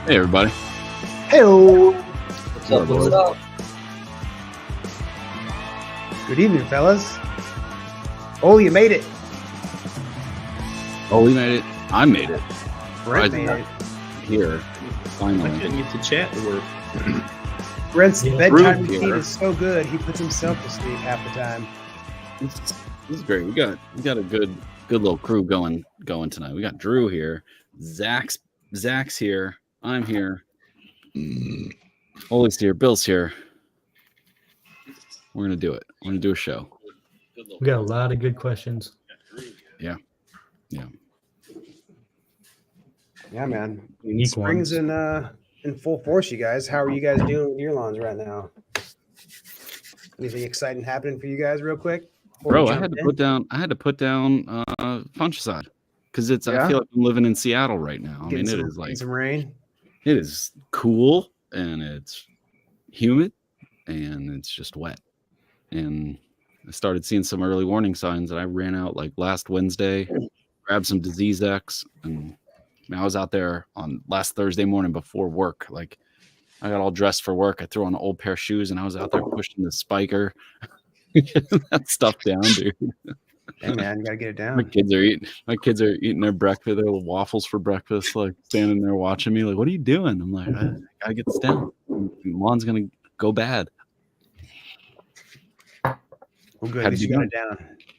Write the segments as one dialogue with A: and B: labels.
A: Hey, everybody.
B: Hello.
C: What's up? What's up?
B: Good evening, fellas. Oh, you made it.
A: Oh, we made it. I made it.
B: Brent
A: Right.
B: made it.
A: Here,
D: I
A: finally.
D: couldn't get the chat to work.
B: Brent's
D: Yeah.
B: bedtime
A: Drew
B: routine
A: here.
B: is so good, he puts himself to sleep half the time.
A: This is great. We got a good little crew going tonight. We got Drew here, Zach's here, I'm here, Ollie's here, Bill's here. We're gonna do it. We're gonna do a show.
C: We got a lot of good questions.
A: Yeah.
B: Yeah, man.
C: Unique
B: Spring's
C: ones.
B: in full force, you guys. How are you guys doing with your lawns right now? Anything exciting happening for you guys, real quick? before we
A: Bro, I
B: jump
A: had to
B: in?
A: put down fungicide because I
B: Yeah?
A: feel like I'm living in Seattle right now. I
B: Getting
A: mean,
B: some,
A: it is
B: getting
A: like
B: some rain.
A: it is cool and it's humid and it's just wet. And I started seeing some early warning signs, and I ran out like last Wednesday, grabbed some disease X, and I was out there on last Thursday morning before work. Like I got all dressed for work. I threw on an old pair of shoes, and I was out there pushing the spiker, getting that stuff down, dude.
B: Hey, man, you got to get it
A: My
B: down.
A: kids are eating their breakfast, their little waffles for breakfast, like standing there watching me, like, what are you doing? I'm like, I gotta get this down. Lawn's gonna go bad.
B: Well, good.
A: Had
B: At
A: to
B: least
A: be
B: you got it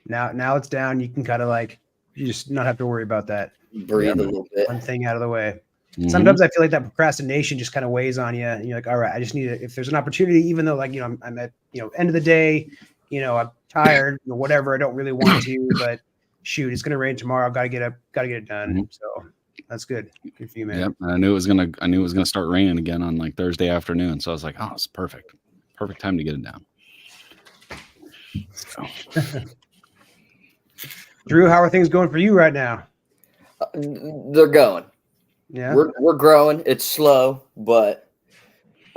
B: down. Now it's down. You can kind of like, you just not have to worry about that.
C: Breathe a little bit.
B: One thing out of the way.
A: Mhm.
B: Sometimes I feel like that procrastination just kind of weighs on you. And you're like, all right, I just need to, if there's an opportunity, even though like, I'm at, end of the day, I'm tired, whatever. I don't really want to, but shoot, it's going to rain tomorrow. Got to get it done.
A: Mhm.
B: So that's good. Good for you, man.
A: Yep. And I knew it was gonna start raining again on like Thursday afternoon. So I was like, oh, it's perfect. Perfect time to get it down. So
B: Drew, how are things going for you right now?
C: They're going.
B: Yeah.
C: We're growing. It's slow, but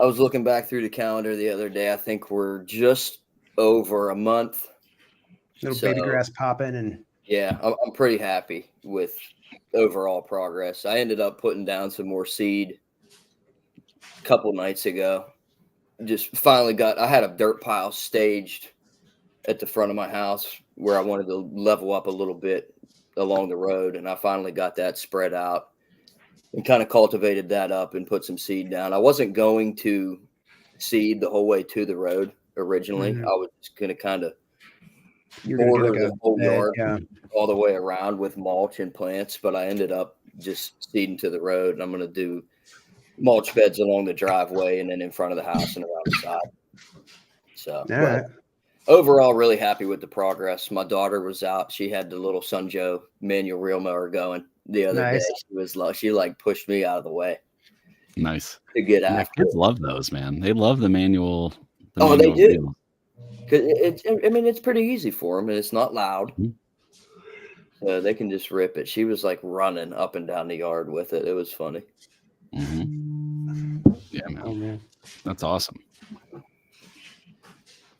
C: I was looking back through the calendar the other day. I think we're just over a month.
B: Little baby grass popping and
C: Yeah, I'm pretty happy with overall progress. I ended up putting down some more seed a couple nights ago. Just finally I had a dirt pile staged at the front of my house where I wanted to level up a little bit along the road, and I finally got that spread out and kind of cultivated that up and put some seed down. I wasn't going to seed the whole way to the road originally.
B: Mhm.
C: I was just going to kind of
B: you're going to
C: border
B: do like
C: the whole yard
B: yeah.
C: all the way around with mulch and plants, but I ended up just seeding to the road, and I'm going to do mulch beds along the driveway and then in front of the house and around the side. So,
B: All right.
C: overall, really happy with the progress. My daughter was out. She had the little Sun Joe manual reel mower going the other
B: Nice.
C: day. She pushed me out of the way
A: nice.
C: to get
A: Yeah,
C: after
A: kids
C: it.
A: love those, man. They love the manual.
C: Oh, they do.
A: reel.
C: 'Cause it's pretty easy for them, and it's not loud.
A: Mhm.
C: So they can just rip it. She was like running up and down the yard with it. It was funny.
A: Mhm. Yeah,
B: Oh,
A: man.
B: man.
A: That's awesome.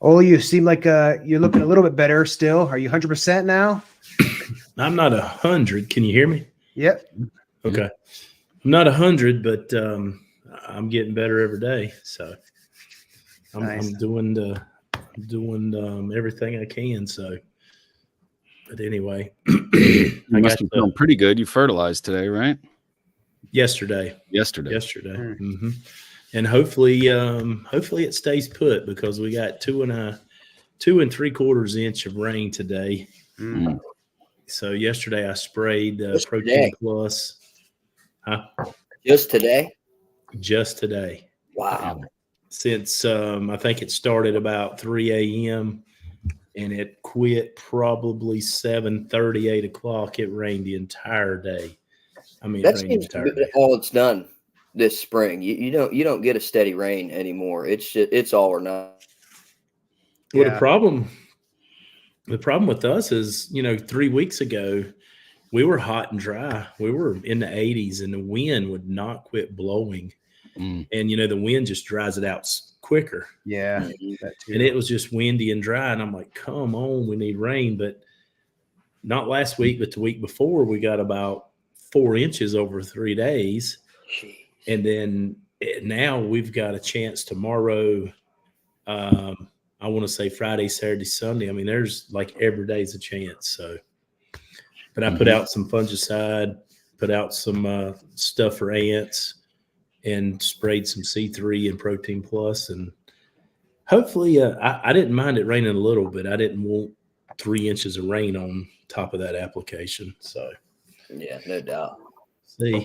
B: Oh, you seem like you're looking a little bit better still. Are you 100% now?
D: I'm not 100. Can you hear me?
B: Yep.
D: Okay. I'm not 100, but I'm getting better every day. So
B: Nice.
D: I'm doing everything I can. So, but anyway,
A: You
D: I
A: must
D: got
A: be feeling pretty good. You fertilized today, right?
D: yesterday.
A: Yesterday.
D: Mm-hmm. And hopefully it stays put because we got 2 3/4 inch of rain today.
B: Mm.
D: So yesterday I sprayed
C: Just
D: Protein
C: today?
D: Plus.
C: Just today?
D: Just today.
C: Wow.
D: Since I think it started about 3 a.m. and it quit probably 7:30, 8 o'clock. It rained the entire day. I mean,
C: That
D: it rained the
C: seems to
D: entire
C: be
D: day.
C: all it's done this spring. You don't get a steady rain anymore. It's all or nothing.
D: Well,
B: Yeah.
D: the problem with us is, 3 weeks ago, we were hot and dry. We were in the 80s and the wind would not quit blowing.
A: Mm.
D: And, the wind just dries it out quicker.
B: Yeah.
C: Mhm.
B: That too.
D: And it was just windy and dry. And I'm like, come on, we need rain. But not last week, but the week before, we got about 4 inches over 3 days.
C: Jeez.
D: And then now we've got a chance tomorrow. I want to say Friday, Saturday, Sunday. I mean, there's like every day's a chance. So, but I put out some fungicide, put out some stuff for ants, and sprayed some C3 and Protein Plus, and hopefully, I didn't mind it raining a little bit. I didn't want 3 inches of rain on top of that application. So,
C: Yeah, no doubt.
D: see,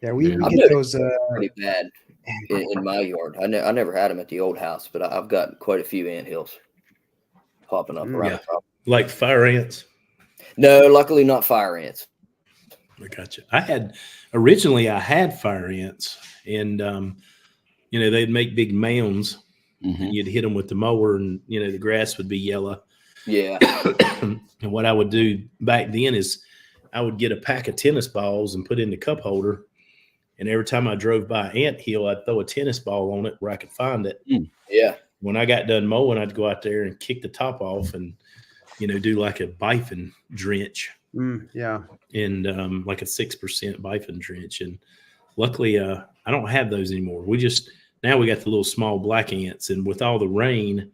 B: Yeah, we
A: Yeah.
B: get those.
C: Pretty bad in my yard. I never had them at the old house, but I've got quite a few ant hills popping up around
D: Yeah.
C: the property.
D: like fire ants.
C: No, luckily not fire ants.
D: I got you. Originally I had fire ants, and they'd make big mounds, and you'd hit them with the mower, and the grass would be yellow.
C: Yeah.
D: And what I would do back then is I would get a pack of tennis balls and put it in the cup holder, and every time I drove by an ant hill, I'd throw a tennis ball on it where I could find it.
C: Yeah.
D: When I got done mowing, I'd go out there and kick the top off and do like a biphen drench.
B: Yeah.
D: And like a 6% biphen drench. And luckily, I don't have those anymore. Now we got the little small black ants, and with all the rain,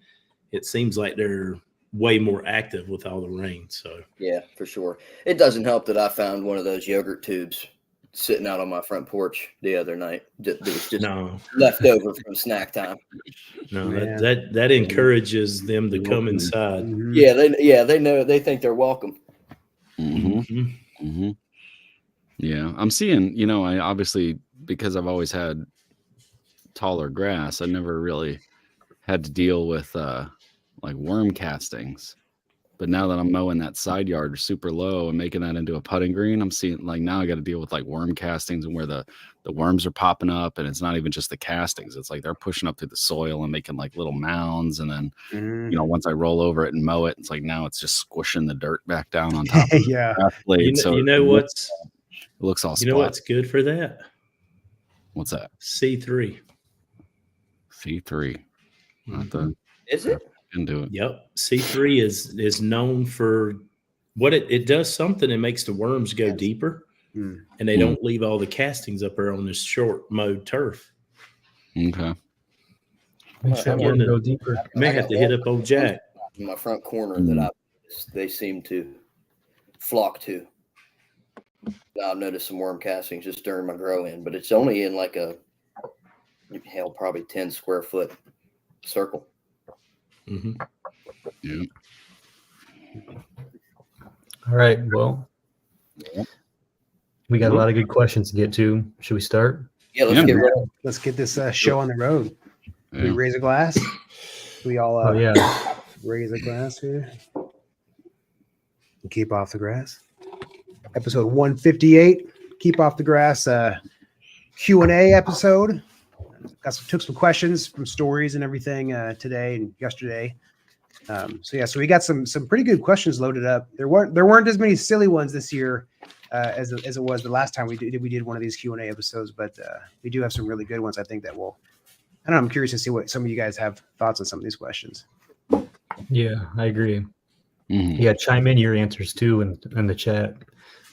D: it seems like they're way more active with all the rain. So
C: Yeah, for sure. It doesn't help that I found one of those yogurt tubes sitting out on my front porch the other night. That was just left over from snack time.
D: That encourages them to come inside.
C: Yeah, they know, they think they're welcome.
A: Yeah, I'm seeing. I obviously, because I've always had taller grass, I never really had to deal with like worm castings. But now that I'm mowing that side yard super low and making that into a putting green, I'm seeing like now I got to deal with like worm castings and where the worms are popping up, and it's not even just the castings. It's like they're pushing up through the soil and making like little mounds. And then, once I roll over it and mow it, it's like now it's just squishing the dirt back down on top of
B: Yeah.
A: the grass blade. It looks all spot.
D: What's good for that?
A: What's that?
D: C3.
A: C3.
C: Is it?
A: Into it.
D: Yep. C3 is known for what it does something. It makes the worms go deeper, and they don't leave all the castings up there on this short mowed turf.
A: Okay.
E: Make sure that worm go deeper.
D: May have to hit up old Jack.
C: In my front corner that they seem to flock to. Now I've noticed some worm castings just during my grow in, but it's only in like probably 10 square foot circle.
A: Yeah.
E: All right. Well, we got a lot of good questions to get to. Should we start?
C: Yeah,
B: Let's get this show on the road.
A: Yeah.
B: We raise a glass. We all raise a glass here. Keep off the grass. Episode 158. Keep off the grass. Q&A episode. Took some questions from stories and everything today and yesterday. So we got some pretty good questions loaded up. There weren't as many silly ones this year as it was the last time we did one of these Q&A episodes, but we do have some really good ones. I think that will. I don't know. I'm curious to see what some of you guys have thoughts on some of these questions.
E: Yeah, I agree. Yeah, chime in your answers too in the chat,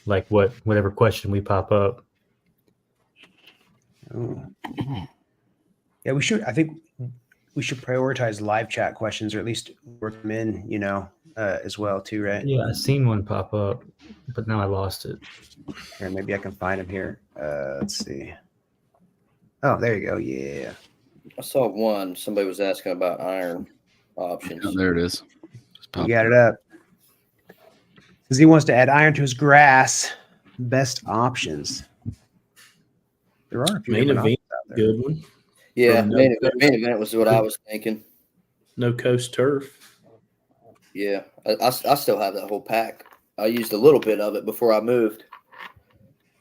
E: like whatever question we pop up.
B: Oh. Yeah, we should. I think we should prioritize live chat questions, or at least work them in, as well too, right?
E: Yeah, I seen one pop up, but now I lost it.
B: Here, maybe I can find them here. Let's see. Oh, there you go. Yeah.
C: I saw one. Somebody was asking about iron options.
A: Oh, there it is.
B: You got it up. Because he wants to add iron to his grass. Best options. There are a few
D: Main
B: different
D: event,
B: options out there.
D: good one.
C: Yeah, main event was what I was thinking.
D: No coast turf.
C: Yeah, I still have that whole pack. I used a little bit of it before I moved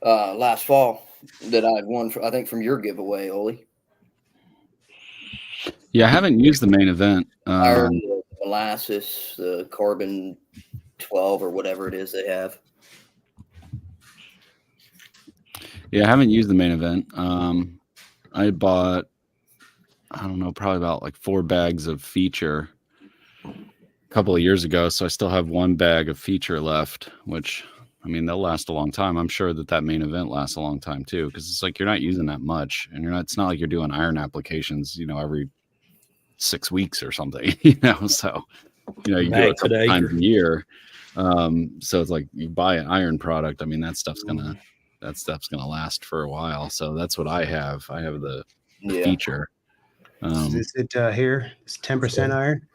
C: last fall that I had won, I think, from your giveaway, Oli.
A: Yeah, I haven't used the main event.
C: Iron, the molasses, the carbon 12 or whatever it is they have.
A: Yeah, I haven't used the main event. I bought, I don't know, probably about like 4 bags of feature a couple of years ago. So I still have 1 bag of feature left, which I mean, they'll last a long time. I'm sure that main event lasts a long time too, because it's like you're not using that much, and it's not like you're doing iron applications, every 6 weeks or something, So, you do it a couple times a year. So it's like you buy an iron product. I mean, that stuff's gonna last for a while. So that's what I have. I have the feature.
B: Is it here? It's 10% iron.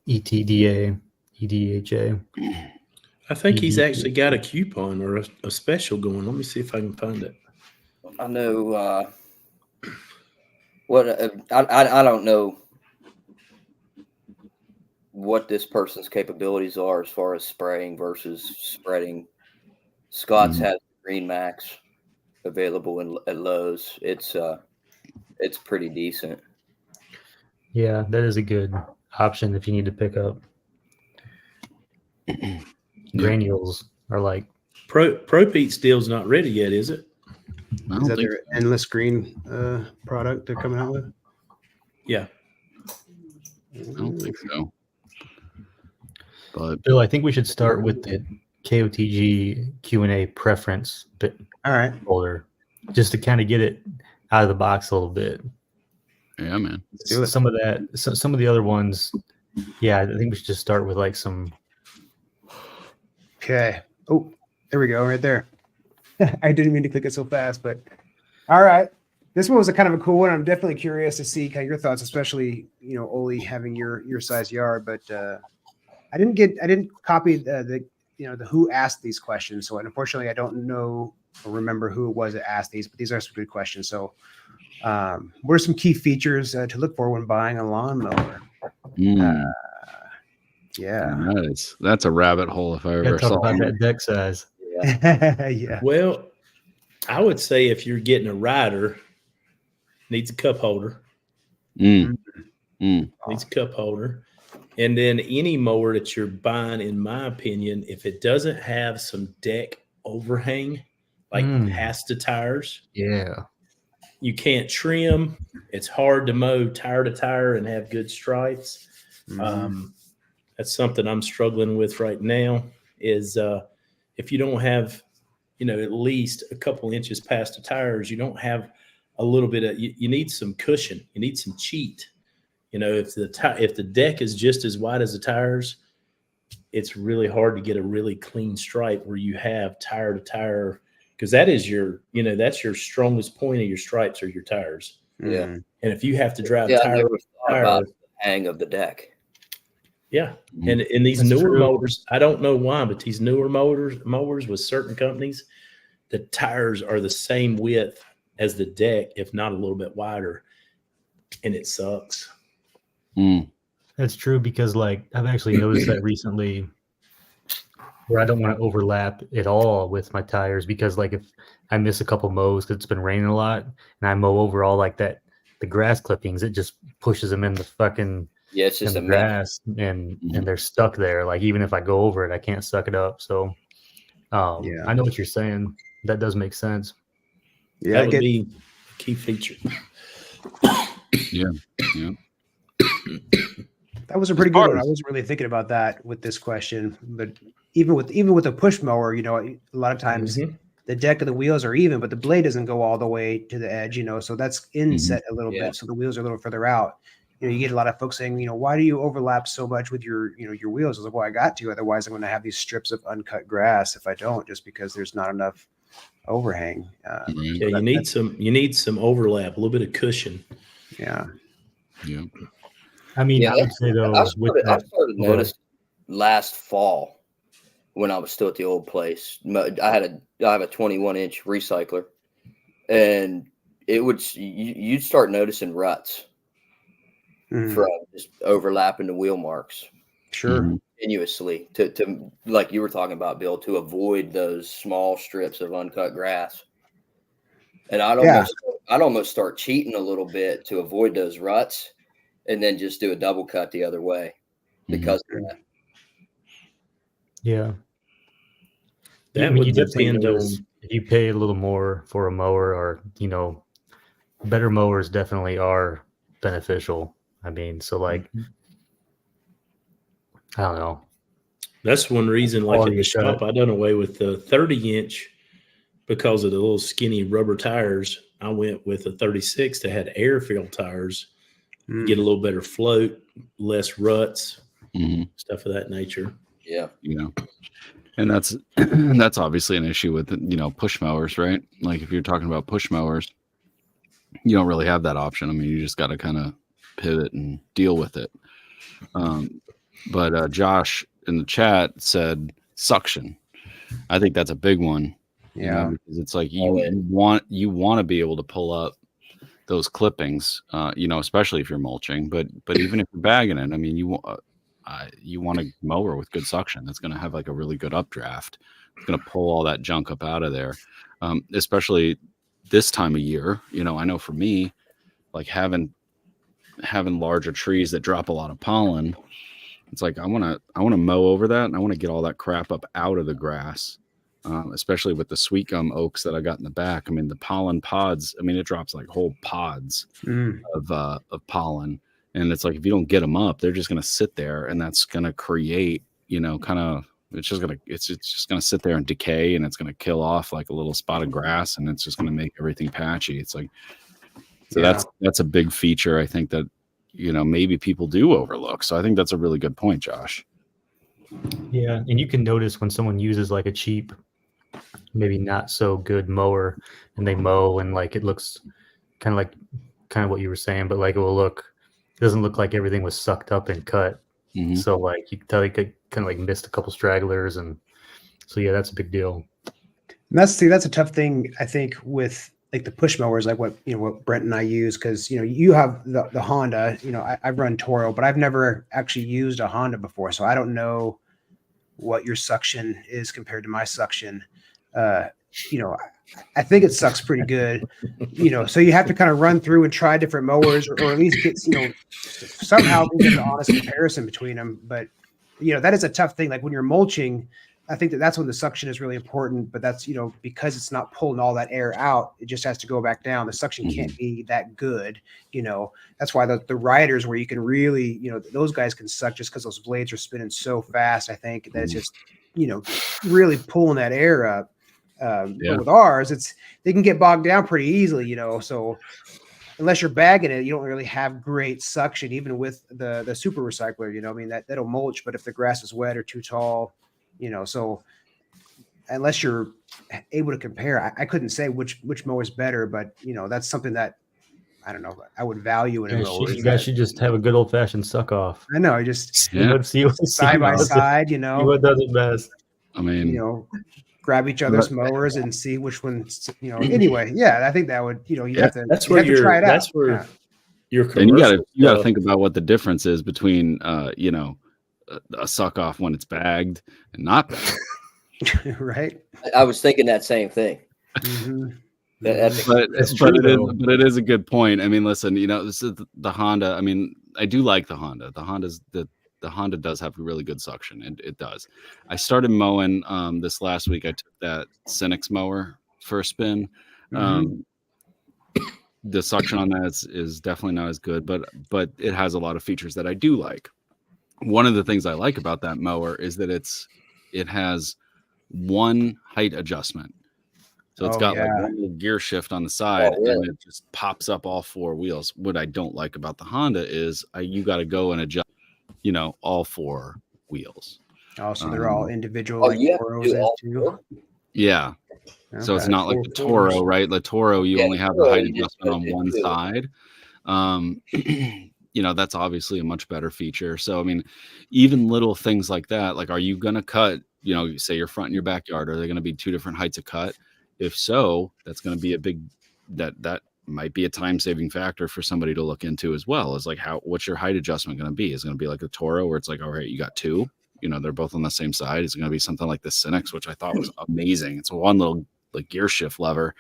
E: ETDA, EDHA.
D: I think he's actually got a coupon or a special going. Let me see if I can find it.
C: I know I don't know what this person's capabilities are as far as spraying versus spreading. Scott's has Green Max available at Lowe's. It's pretty decent.
E: Yeah, that is a good option if you need to pick up. Granules are like
D: ProPete's deal's not ready yet, is it?
B: Is that their endless green product they're coming out with?
D: Yeah.
A: I don't think so. But
E: Bill, I think we should start with the KOTG Q&A preference folder, just to kind of get it out of the box a little bit.
A: Yeah, man.
E: Some of that, some of the other ones, yeah, I think we should just start with like some.
B: Okay. Oh, there we go, right there. I didn't mean to click it so fast, but all right. This one was a kind of a cool one. I'm definitely curious to see kind of your thoughts, especially Oli having your size yard. But I didn't copy the who asked these questions. So unfortunately, I don't know or remember who it was that asked these. But these are some good questions. So what are some key features to look for when buying a lawnmower? Yeah,
A: that's a rabbit hole if I ever saw.
E: Talk about that deck size.
B: Yeah.
D: Well, I would say if you're getting a rider, needs a cup holder. Needs a cup holder. And then any mower that you're buying, in my opinion, if it doesn't have some deck overhang, like past the tires, you can't trim. It's hard to mow tire to tire and have good stripes. That's something I'm struggling with right now is if you don't have, at least a couple inches past the tires, you don't have a little bit of, you need some cushion. You need some cheat. If the deck is just as wide as the tires, it's really hard to get a really clean stripe where you have tire to tire, because that is that's your strongest point of your stripes are your tires.
C: Yeah.
D: And if you have to drive
C: tire to tire, about the hang of the deck.
D: Yeah. And these newer mowers, I don't know why, but these newer mowers with certain companies, the tires are the same width as the deck, if not a little bit wider. And it sucks.
E: That's true, because like I've actually noticed that recently where I don't want to overlap at all with my tires, because like if I miss a couple mows because it's been raining a lot and I mow over all like that, the grass clippings, it just pushes them in the fucking
C: it's just
E: in the grass and they're stuck there. Like even if I go over it, I can't suck it up. So I know what you're saying. That does make sense.
D: Yeah, that would be a key feature.
B: Yeah. That was a pretty good one. I wasn't really thinking about that with this question, but even with a push mower, a lot of times the deck of the wheels are even, but the blade doesn't go all the way to the edge, so that's inset a little bit. So the wheels are a little further out. You get a lot of folks saying, why do you overlap so much with your wheels? I was like, well, I got to, otherwise I'm going to have these strips of uncut grass if I don't, just because there's not enough overhang.
D: You need some overlap, a little bit of cushion.
B: Yeah.
E: I mean, I would say though,
C: I started noticing last fall when I was still at the old place. I have a 21-inch recycler, and you'd start noticing ruts from just overlapping the wheel marks.
B: Sure.
C: Continuously to like you were talking about, Bill, to avoid those small strips of uncut grass. And I'd almost start cheating a little bit to avoid those ruts, and then just do a double cut the other way because of that.
E: Yeah.
D: That would depend on
E: if you pay a little more for a mower, or better mowers definitely are beneficial. I mean, so like I don't know.
D: That's one reason, like
E: Quality
D: in the
E: of cut.
D: shop, I done away with the 30-inch because of the little skinny rubber tires. I went with a 36 that had air-filled tires, get a little better float, less ruts, stuff of that nature.
C: Yeah.
A: You know, and that's that's obviously an issue with, you know, push mowers, right? Like if you're talking about push mowers, you don't really have that option. I mean, you just got to kind of pivot and deal with it. But Josh in the chat said suction. I think that's a big one. You know, because it's like you want to be able to pull up those clippings, you know, especially if you're mulching. But even if you're bagging it, I mean, you want a mower with good suction that's going to have like a really good updraft. It's going to pull all that junk up out of there, especially this time of year. You know, I know for me, like having larger trees that drop a lot of pollen, it's like I want to mow over that, and I want to get all that crap up out of the grass. Especially with the sweet gum oaks that I got in the back. I mean, the pollen pods, I mean, it drops like whole pods of pollen. And it's like, if you don't get them up, they're just going to sit there, and that's going to create, you know, kind of, it's just going to sit there and decay, and it's going to kill off like a little spot of grass, and it's just going to make everything patchy. It's like, so that's a big feature, I think, that, you know, maybe people do overlook. So I think that's a really good point, Josh.
E: Yeah. And you can notice when someone uses like a cheap, maybe not so good mower, and they mow, and like it looks kind of what you were saying, but like it doesn't look like everything was sucked up and cut. So like you can tell you could kind of like missed a couple stragglers, and so yeah, that's a big deal.
B: And that's a tough thing, I think, with like the push mowers, like what Brent and I use, because you have the Honda. I've run Toro, but I've never actually used a Honda before, so I don't know what your suction is compared to my suction. I think it sucks pretty good, so you have to kind of run through and try different mowers, or at least get, somehow get an honest comparison between them. But, that is a tough thing. Like when you're mulching, I think that's when the suction is really important, but that's, because it's not pulling all that air out, it just has to go back down. The suction can't be that good. That's why the riders, where you can really, those guys can suck just because those blades are spinning so fast. I think that it's just, really pulling that air up. But with ours, they can get bogged down pretty easily, so unless you're bagging it, you don't really have great suction, even with the super recycler, I mean, that'll mulch, but if the grass is wet or too tall, so unless you're able to compare, I couldn't say which mower is better, but that's something that I don't know, I would value in a mower.
E: You guys should just have a good old fashioned suck off.
B: I know, just
E: see
B: side by side,
E: see what does it best.
A: I mean,
B: grab each other's mowers and see which one's, anyway. Yeah, I think that would, you have to.
D: That's where
B: try it
D: that's
B: out.
D: where your
A: and you got to think about what the difference is between, a suck off when it's bagged and not bagged.
B: Right.
C: I was thinking that same thing.
A: But it is a good point. I mean, listen, this is the Honda. I mean, I do like the Honda. The Honda does have really good suction. It does. I started mowing this last week. I took that Cenex mower for a spin. The suction on that is definitely not as good, but it has a lot of features that I do like. One of the things I like about that mower is that it has one height adjustment. So it's got like one little gear shift on the side, and it just pops up all four wheels. What I don't like about the Honda is you got to go and adjust, all four wheels.
B: Oh, so they're all individual, like Toros too?
A: Yeah. Okay. So it's not like the Toro, right? The Toro, you only have the height adjustment on one side. That's obviously a much better feature. So, I mean, even little things like that, like, are you going to cut, say your front and your backyard, are they going to be two different heights of cut? If so, that's going to be that might be a time-saving factor for somebody to look into as well. Is like, what's your height adjustment going to be? Is it going to be like a Toro where it's like, all right, you got two, they're both on the same side. It's going to be something like the Cenex, which I thought was amazing. It's one little like gear shift lever,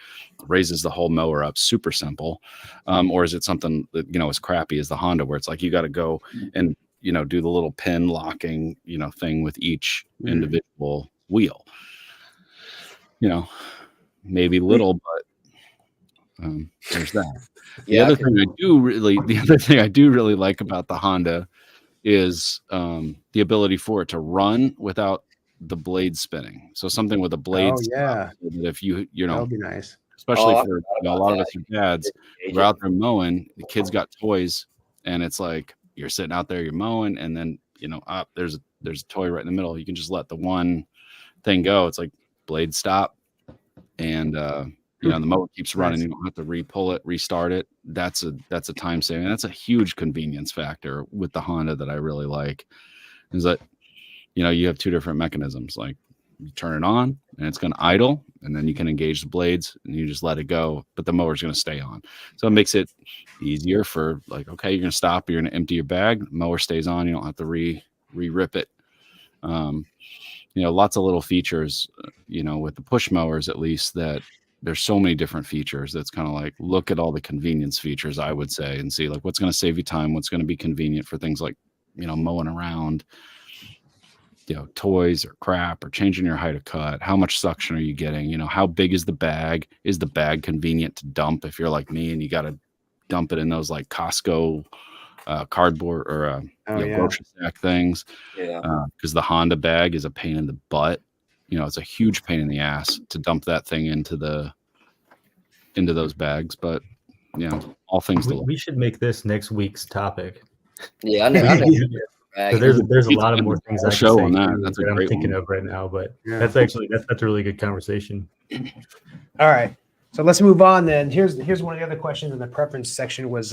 A: raises the whole mower up, super simple. Or is it something that, as crappy as the Honda, where it's like, you got to go and, do the little pin locking, thing with each individual wheel, maybe little, but there's that. The other thing I do really like about the Honda is the ability for it to run without the blade spinning. So something with a blade.
B: Oh yeah,
A: so that if you
B: that
A: know,
B: would be nice.
A: especially
C: I
A: for
C: forgot
A: a
C: about
A: lot of
C: that.
A: us are dads, we're out there mowing. The kids got toys, and it's like you're sitting out there, you're mowing, and then there's a toy right in the middle. You can just let the one thing go. It's like blade stop, and the mower keeps running.
B: Nice.
A: You don't have to re-pull it, restart it. That's a time saving. That's a huge convenience factor with the Honda that I really like. Is that you have two different mechanisms. Like you turn it on and it's going to idle, and then you can engage the blades and you just let it go, but the mower's going to stay on. So it makes it easier for like, okay, you're going to stop, you're going to empty your bag, mower stays on, you don't have to re-rip it. Lots of little features, with the push mowers, at least, that there's so many different features. That's kind of like, look at all the convenience features, I would say, and see like what's going to save you time, what's going to be convenient for things like, mowing around, toys or crap, or changing your height of cut. How much suction are you getting? How big is the bag? Is the bag convenient to dump if you're like me and you got to dump it in those like Costco cardboard or grocery sack things?
C: Yeah.
A: Because the Honda bag is a pain in the butt. It's a huge pain in the ass to dump that thing into those bags. But all things to look.
E: We should make this next week's topic.
C: Yeah, I know.
E: There's a lot of more things I can say
A: on that. That's a
E: that I'm
A: great
E: thinking
A: one.
E: of right now, but
B: Yeah.
E: that's a really good conversation.
B: All right. So let's move on then. Here's one of the other questions in the preference section was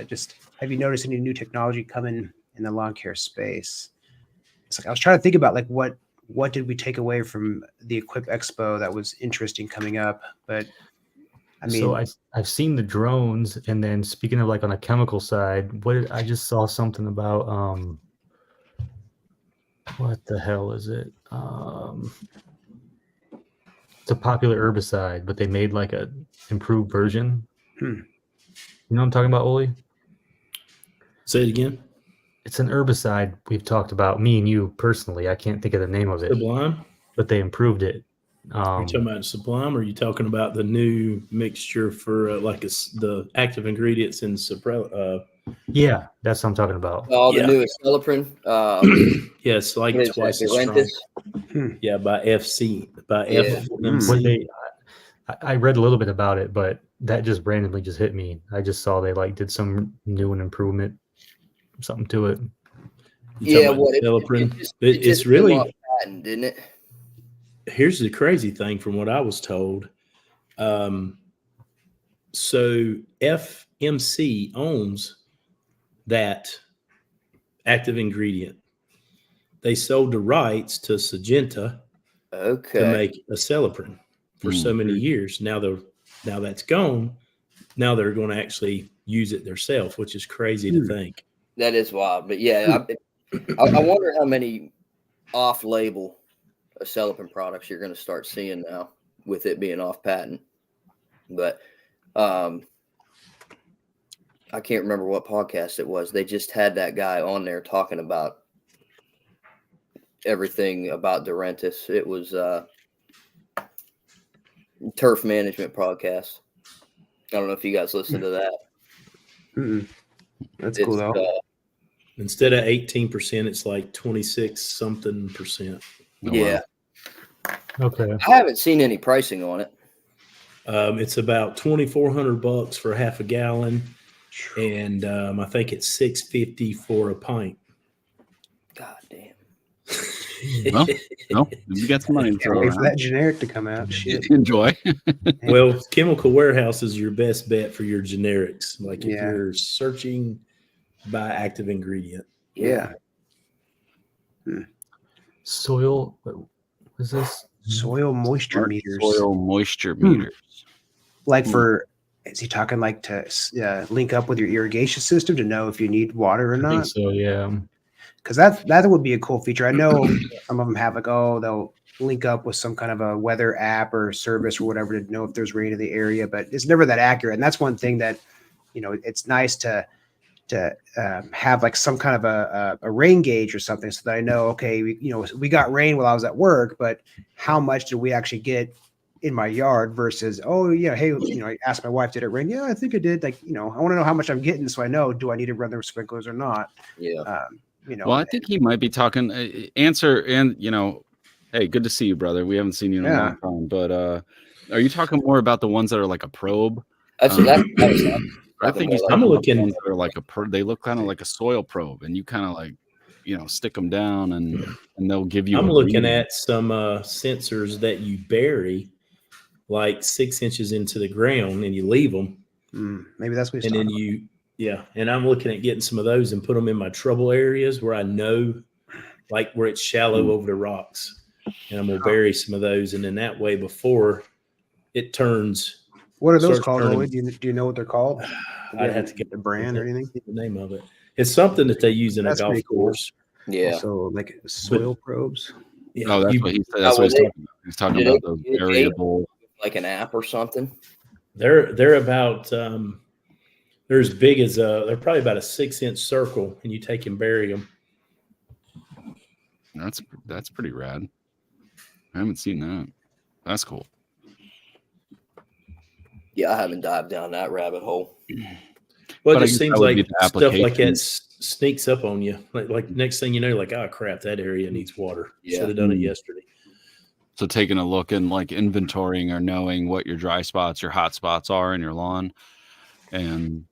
B: just, have you noticed any new technology coming in the lawn care space? It's like I was trying to think about like what did we take away from the Equip Expo that was interesting coming up, but I mean,
E: so I've seen the drones, and then speaking of like on a chemical side, I just saw something about what the hell is it? It's a popular herbicide, but they made like a improved version. You know what I'm talking about, Oli?
D: Say it again.
E: It's an herbicide we've talked about, me and you personally. I can't think of the name of it,
D: Sublime?
E: but they improved it.
D: Are you talking about Sublime, or are you talking about the new mixture for the active ingredients in
E: Yeah, that's what I'm talking about.
C: Oh, the
D: Yeah.
C: newest Celeprin.
D: Yes, like
C: What is
D: twice
C: that,
D: as strong.
C: Rentis?
D: Yeah, by FC, by
C: Yeah.
D: FMC.
E: I read a little bit about it, but that just randomly just hit me. I just saw they like did some new and improvement, something to it.
C: Yeah,
D: Celeprin?
C: It
D: It's
C: just
D: really
C: came off patent, didn't it?
D: Here's the crazy thing from what I was told. So FMC owns that active ingredient. They sold the rights to Syngenta to make a Celeprin for so many years. Now that's gone. Now they're going to actually use it themselves, which is crazy to think.
C: That is wild. But yeah, I wonder how many off-label Celeprin products you're going to start seeing now with it being off patent. But I can't remember what podcast it was. They just had that guy on there talking about everything about Durantis. It was Turf Management podcast. I don't know if you guys listen to that.
B: That's cool though.
D: Instead of 18%, it's like 26 something percent.
C: Yeah.
E: Okay.
C: I haven't seen any pricing on it.
D: It's about $2,400 for half a gallon, and I think it's $6.50 for a pint.
C: God damn.
A: Well, no, you got some money to
B: Can't
A: throw
B: wait for
A: around.
B: that generic to come out. Shit.
A: Enjoy.
D: Well, Chemical Warehouse is your best bet for your generics. Like if
B: Yeah.
D: you're searching by active ingredient.
B: Yeah.
E: Soil. What is this?
B: Soil moisture meters.
A: Soil moisture meters.
B: Like for, is he talking like to link up with your irrigation system to know if you need water or
E: I think
B: not?
E: so. Yeah.
B: Because that would be a cool feature. I know some of them have like, they'll link up with some kind of a weather app or service or whatever to know if there's rain in the area, but it's never that accurate. And that's one thing that, it's nice to have like some kind of a rain gauge or something so that I know, okay, we got rain while I was at work, but how much did we actually get in my yard versus, hey, I asked my wife, did it rain? Yeah, I think it did. Like, I want to know how much I'm getting so I know, do I need to run the sprinklers or not?
C: Yeah.
A: Well, I think he might be talking answer and hey, good to see you, brother. We haven't seen you in a long time, but are you talking more about the ones that are like a probe?
C: That's
A: I think he's talking about the ones that are like they look kind of like a soil probe, and you kind of like stick them down and they'll give you.
D: I'm looking at some sensors that you bury like 6 inches into the ground and you leave them.
B: Maybe that's what he's
D: and then and I'm looking at getting some of those and put them in my trouble areas where I know, like where it's shallow over the rocks, and I'm gonna bury some of those, and then that way before it turns.
B: What are those called? Do you know what they're called?
D: I'd have to get
B: the brand or anything.
D: The name of it. It's something that they use in a golf course.
C: Yeah.
B: So like soil probes.
A: Yeah. Oh, that's what he said. That's what he's talking about. He's talking about those variable,
C: like an app or something.
D: They're about they're as big as they're probably about a 6-inch circle, and you take and bury them.
A: That's pretty rad. I haven't seen that. That's cool.
C: Yeah, I haven't dived down that rabbit hole.
D: Well, it just seems like stuff like that sneaks up on you. Like next thing you know, like, oh crap, that area needs water.
C: Yeah.
D: Should have done it yesterday.
A: So taking a look and like inventorying or knowing what your dry spots, your hot spots are in your lawn, and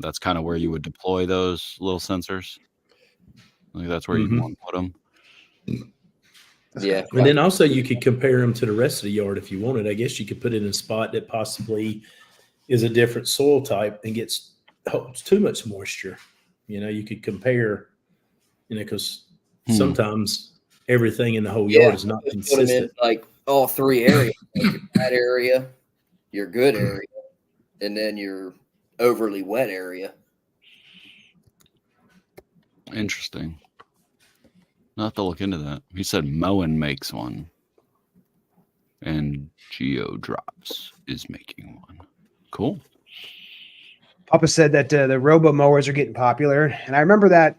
A: that's kind of where you would deploy those little sensors. Like that's where you want to put them.
C: Yeah.
D: And then also you could compare them to the rest of the yard if you wanted. I guess you could put it in a spot that possibly is a different soil type and holds too much moisture. You could compare, because sometimes everything in the whole yard is not consistent.
C: Put them in like all three areas, like your bad area, your good area, and then your overly wet area.
A: Interesting. I'll have to look into that. He said Moen makes one, and Geo Drops is making one. Cool.
B: Papa said that the robo mowers are getting popular, and I remember that.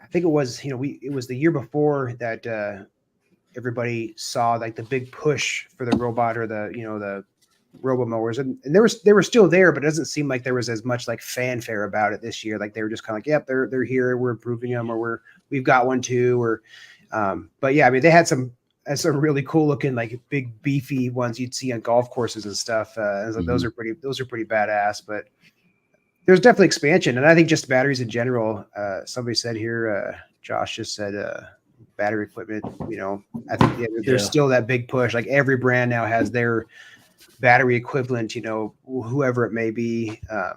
B: I think it was it was the year before that everybody saw like the big push for the robot or the robo mowers, and they were still there, but it doesn't seem like there was as much like fanfare about it this year. Like they were just kind of like, yep, they're here, we're improving them, or we've got one too, or but yeah, I mean they had some really cool looking like big beefy ones you'd see on golf courses and stuff. Those are pretty badass, but there's definitely expansion, and I think just batteries in general. Somebody said here, Josh just said battery equipment. I think there's still that big push. Like every brand now has their battery equivalent, whoever it may be. I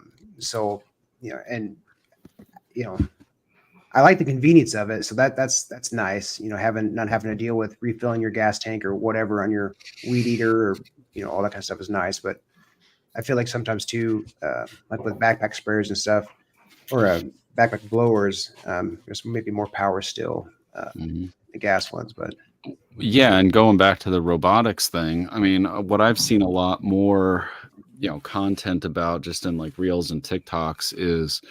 B: like the convenience of it. So that's nice, not having to deal with refilling your gas tank or whatever on your weed eater or, all that kind of stuff is nice. But I feel like sometimes too, like with backpack sprayers and stuff or backpack blowers, there's maybe more power still, the gas ones, but.
A: Yeah, and going back to the robotics thing, I mean, what I've seen a lot more, content about just in like Reels and TikToks is,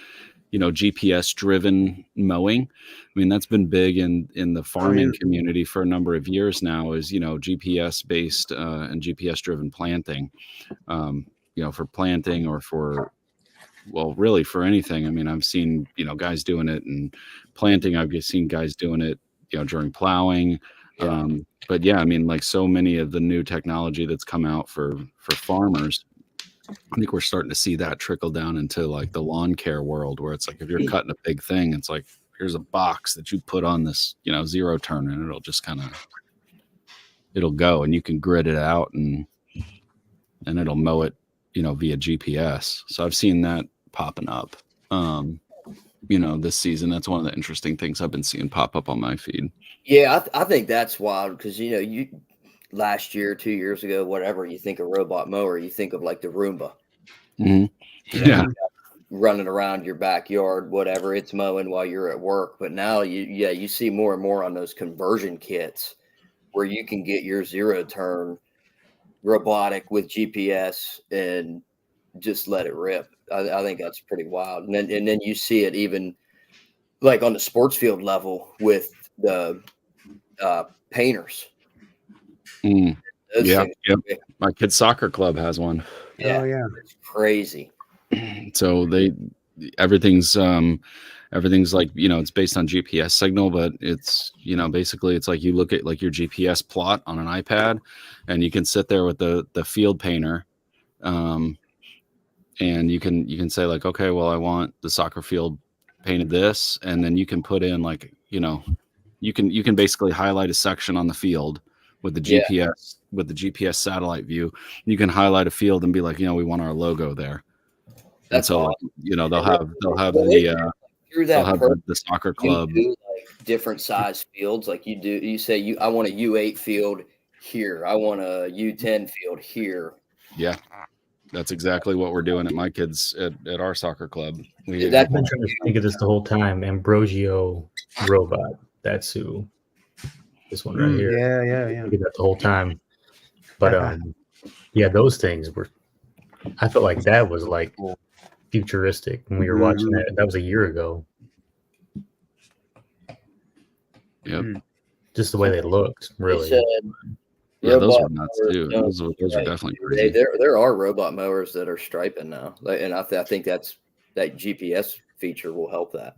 A: GPS driven mowing. I mean, that's been big in the farming community for a number of years now is, GPS based and GPS driven planting, for planting or for, well, really for anything. I mean, I've seen, guys doing it and planting. I've seen guys doing it, during plowing. But yeah, I mean, like so many of the new technology that's come out for farmers, I think we're starting to see that trickle down into like the lawn care world where it's like, if you're cutting a big thing, it's like, here's a box that you put on this, zero turn and it'll just it'll go and you can grid it out and it'll mow it, via GPS. So I've seen that popping up, this season. That's one of the interesting things I've been seeing pop up on my feed.
C: Yeah, I think that's wild because you last year, 2 years ago, whatever, you think of robot mower, you think of like the Roomba.
A: Yeah.
C: Running around your backyard, whatever, it's mowing while you're at work. But now you see more and more on those conversion kits where you can get your zero turn robotic with GPS and just let it rip. I think that's pretty wild. And then you see it even like on the sports field level with the painters.
A: Yeah. My kid's soccer club has one.
C: Yeah.
B: Oh yeah.
C: It's crazy.
A: So everything's like, it's based on GPS signal, but it's, basically it's like you look at like your GPS plot on an iPad, and you can sit there with the field painter, and you can say like, okay, well, I want the soccer field painted this, and then you can put in like, you can basically highlight a section on the field with the GPS satellite view. You can highlight a field and be like, we want our logo there.
C: That's
A: and so
C: awesome.
A: they'll have
C: Through that
A: the soccer club.
C: You do like different size fields. Like you say I want a U8 field here. I want a U10 field here.
A: Yeah. That's exactly what we're doing at my kids at our soccer club.
E: I've been trying to think of this the whole time. Ambrosio robot. That's who. This one right here.
B: Yeah.
E: Think of that the whole time. But yeah, those things were. I felt like that was like futuristic when we were watching that. That was a year ago.
A: Yep.
E: Just the way they looked, really.
A: Yeah, those were nuts too. Those are definitely crazy.
C: There are robot mowers that are striping now, and I think that GPS feature will help that.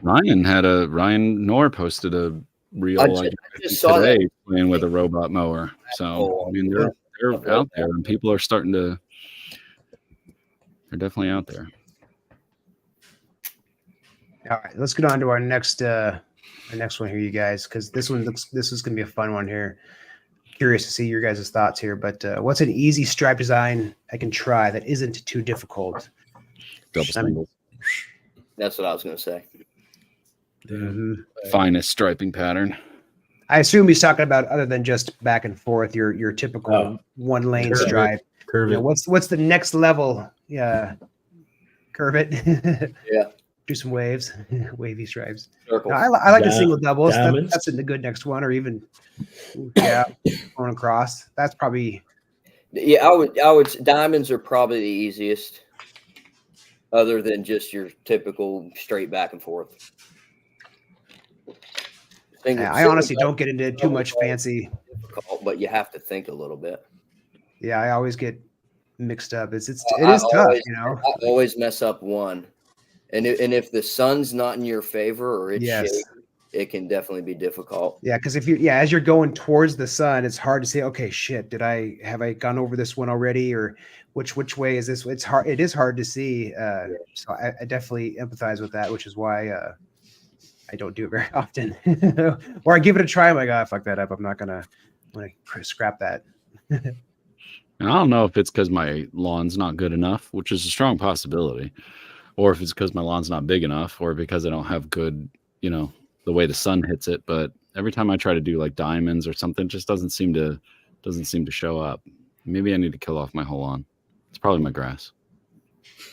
A: Ryan Knorr posted a reel today playing with a robot mower. So I mean, they're out there, and people are starting to. They're definitely out there.
B: All right, let's get on to our next one here, you guys, because this is gonna be a fun one here. Curious to see your guys' thoughts here, but what's an easy stripe design I can try that isn't too difficult?
A: Double singles.
C: That's what I was gonna say.
A: Finest striping pattern.
B: I assume he's talking about other than just back and forth, your typical one lane stripe.
E: Curve it.
B: What's the next level? Yeah, curve it.
C: Yeah.
B: Do some waves, wavy stripes. No,
C: Circles.
B: I like the single doubles.
D: Diamonds.
B: That's in the good next one, or even going across. That's probably.
C: Yeah, I would. Diamonds are probably the easiest, other than just your typical straight back and forth.
B: I honestly don't get into too much fancy.
C: But you have to think a little bit.
B: Yeah, I always get mixed up. It is tough,
C: I always mess up one, and if the sun's not in your favor or it's shady, it can definitely be difficult.
B: Yeah, because as you're going towards the sun, it's hard to say, okay, shit, have I gone over this one already, or which way is this? It's hard. It is hard to see. So I definitely empathize with that, which is why I don't do it very often, or I give it a try. I'm like, I fuck that up. I'm gonna scrap that.
A: And I don't know if it's because my lawn's not good enough, which is a strong possibility, or if it's because my lawn's not big enough, or because I don't have good, the way the sun hits it. But every time I try to do like diamonds or something, it just doesn't seem to show up. Maybe I need to kill off my whole lawn. It's probably my grass.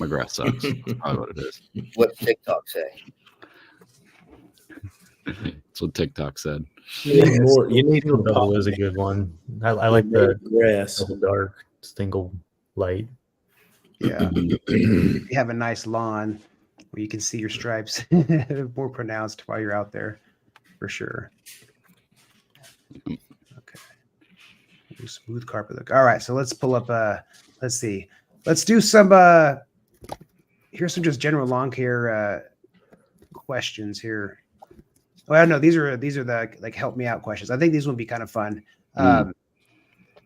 A: My grass sucks. That's probably what it is.
C: What TikTok say?
A: That's what TikTok said.
D: You need more. You need
E: Single double is a good one. I like the
D: grass.
E: double dark, single light.
B: Yeah, if you have a nice lawn where you can see your stripes more pronounced while you're out there, for sure. Okay, smooth carpet look. All right, so let's pull up. Let's see. Let's do some. Here's some just general lawn care questions here. Well, no, these are the like help me out questions. I think these would be kind of fun.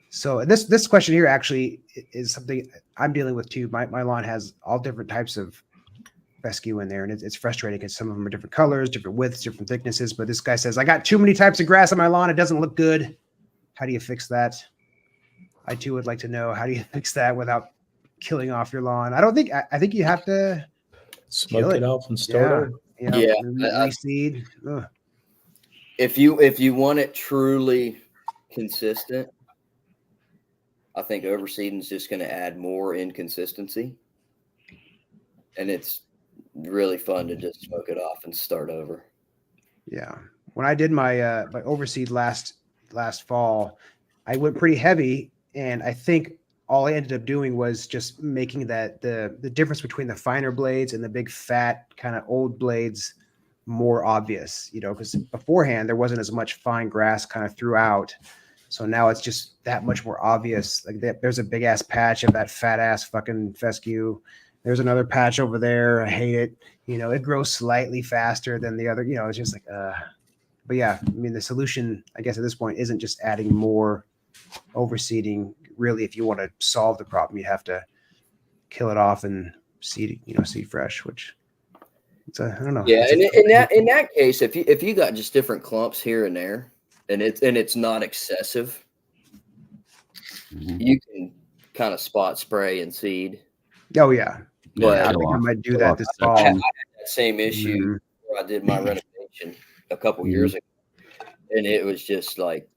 B: So this question here actually is something I'm dealing with too. My lawn has all different types of fescue in there, and it's frustrating because some of them are different colors, different widths, different thicknesses. But this guy says, I got too many types of grass on my lawn. It doesn't look good. How do you fix that? I too would like to know, how do you fix that without killing off your lawn? I think you have to
D: Smoke it off and start over.
B: Reseed.
C: If you want it truly consistent, I think overseeding is just going to add more inconsistency, and it's really fun to just smoke it off and start over.
B: Yeah, when I did my my overseed last fall, I went pretty heavy, and I think all I ended up doing was just making that the difference between the finer blades and the big fat kind of old blades more obvious, because beforehand there wasn't as much fine grass kind of throughout. So now it's just that much more obvious. Like there's a big ass patch of that fat ass fucking fescue. There's another patch over there. I hate it. It grows slightly faster than the other. It's just like, but yeah, I mean, the solution, I guess, at this point isn't just adding more overseeding. Really, if you want to solve the problem, you have to kill it off and seed fresh, which I don't know.
C: Yeah, and in that case, if you got just different clumps here and there, and it's not excessive, you can kind of spot spray and seed.
B: Oh yeah,
C: But
B: I think I might do that this fall.
C: I had that same issue where I did my renovation a couple years ago, and it was just like,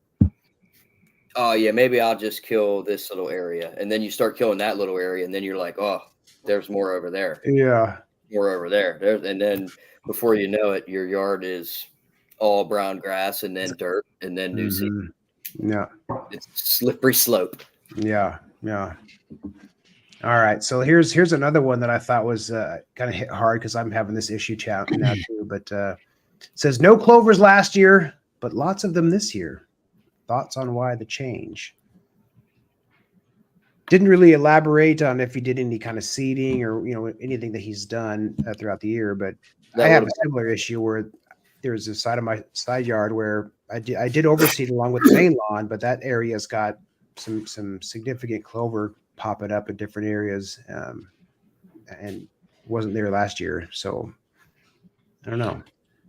C: oh yeah, maybe I'll just kill this little area, and then you start killing that little area, and then you're like, oh, there's more over there.
B: Yeah,
C: more over there. And then before you know it, your yard is all brown grass and then dirt and then new seed.
B: Yeah,
C: it's a slippery slope.
B: Yeah. All right, so here's another one that I thought was kind of hit hard because I'm having this issue now too. But it says no clovers last year, but lots of them this year. Thoughts on why the change? Didn't really elaborate on if he did any kind of seeding or anything that he's done throughout the year. But I have a similar issue where there's a side of my side yard where I did overseed along with the main lawn, but that area's got some significant clover popping up in different areas, and wasn't there last year. So I don't know.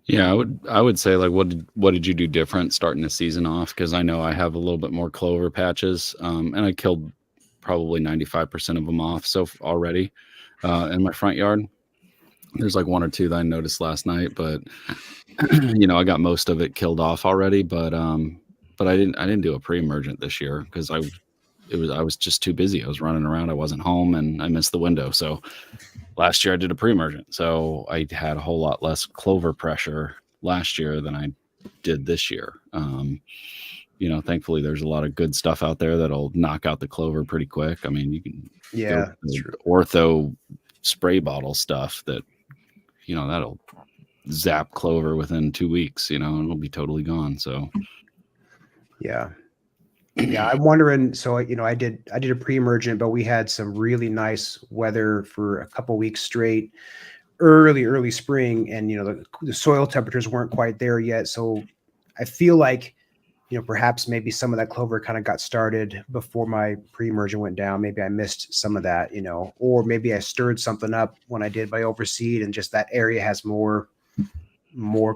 A: Yeah, I would say, like, what did you do different starting the season off? Because I know I have a little bit more clover patches, and I killed probably 95% of them off already in my front yard. There's like one or two that I noticed last night, but I got most of it killed off already. But I didn't do a pre-emergent this year because I was just too busy. I was running around. I wasn't home, and I missed the window. So last year I did a pre-emergent. So I had a whole lot less clover pressure last year than I did this year. Thankfully there's a lot of good stuff out there that'll knock out the clover pretty quick. I mean, you can ortho spray bottle stuff that, that'll zap clover within 2 weeks, and it'll be totally gone. So
B: yeah, I'm wondering. So, I did a pre-emergent, but we had some really nice weather for a couple weeks straight, early spring. And, the soil temperatures weren't quite there yet. So I feel like, perhaps maybe some of that clover kind of got started before my pre-emergent went down. Maybe I missed some of that, or maybe I stirred something up when I did my overseed, and just that area has more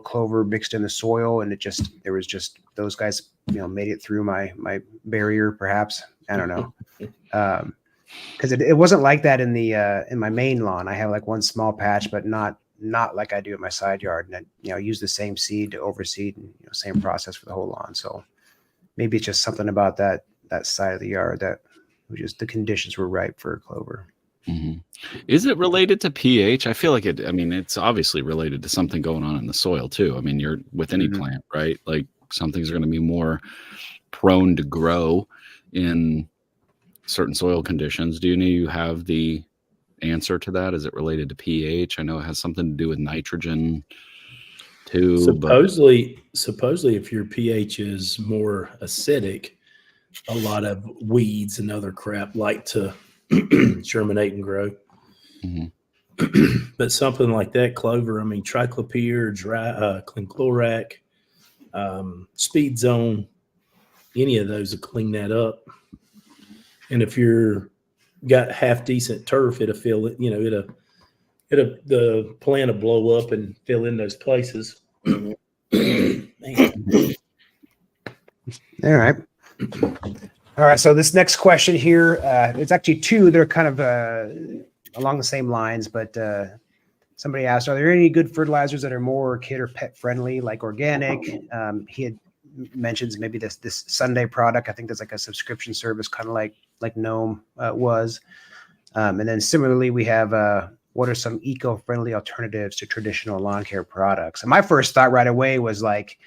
B: clover mixed in the soil, and there was just those guys, made it through my barrier, perhaps. I don't know. Because it wasn't like that in my main lawn. I have like one small patch, but not like I do in my side yard. And I use the same seed to overseed, and same process for the whole lawn. So maybe it's just something about that side of the yard that the conditions were ripe for clover.
A: Mm-hmm. Is it related to pH? I feel like it's obviously related to something going on in the soil too. I mean, you're with any plant, right? Like some things are going to be more prone to grow in certain soil conditions. Do you have the answer to that? Is it related to pH? I know it has something to do with nitrogen too.
D: Supposedly if your pH is more acidic, a lot of weeds and other crap like to germinate and grow. But something like that, clover, triclopyr, clinclorac, speed zone, any of those will clean that up. And if you're got half decent turf, it'll fill it, the plant will blow up and fill in those places. Man.
B: All right. So this next question here, it's actually two. They're kind of along the same lines, but somebody asked, are there any good fertilizers that are more kid or pet friendly, like organic? He had mentions maybe this Sunday product. I think there's like a subscription service, kind of like Gnome was. And then similarly, we have what are some eco-friendly alternatives to traditional lawn care products? And my first thought right away was like,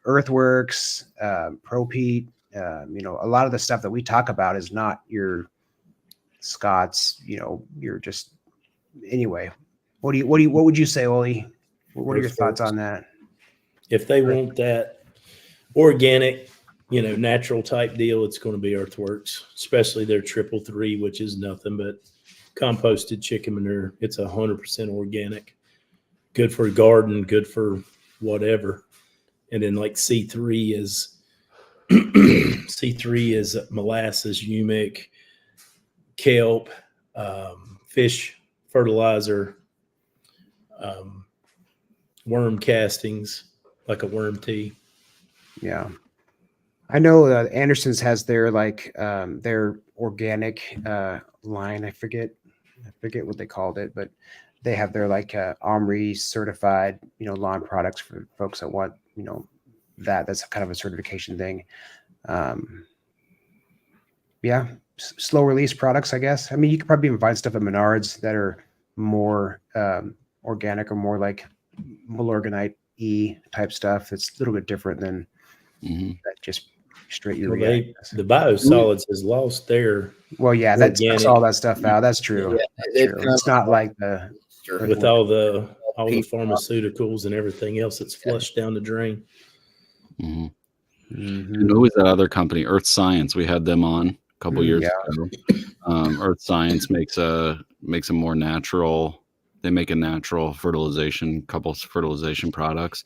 B: Earthworks, ProPete. A lot of the stuff that we talk about is not your Scott's. You're just anyway. What would you say, Oli? What are your thoughts on that?
D: If they want that organic, natural type deal, it's going to be Earthworks, especially their 333, which is nothing but composted chicken manure. It's 100% organic, good for a garden, good for whatever. And then like C3 is C3 is molasses, humic, kelp, fish fertilizer, worm castings, like a worm tea.
B: Yeah. I know Anderson's has their their organic line. I forget what they called it, but they have their OMRI certified, lawn products for folks that want, that's kind of a certification thing. Yeah, slow release products, I guess. I mean, you could probably even find stuff at Menards that are more organic or more like Milorganite E type stuff. It's a little bit different than that just straight urea.
D: The biosolids has lost their
B: yeah, that's all that stuff out. That's true.
C: Yeah,
B: That's true. It's not like the
D: with all the pharmaceuticals and everything else that's flushed down the drain.
A: And who was that other company? Earth Science. We had them on a couple years ago. Earth Science makes a more natural. They make a natural fertilization products.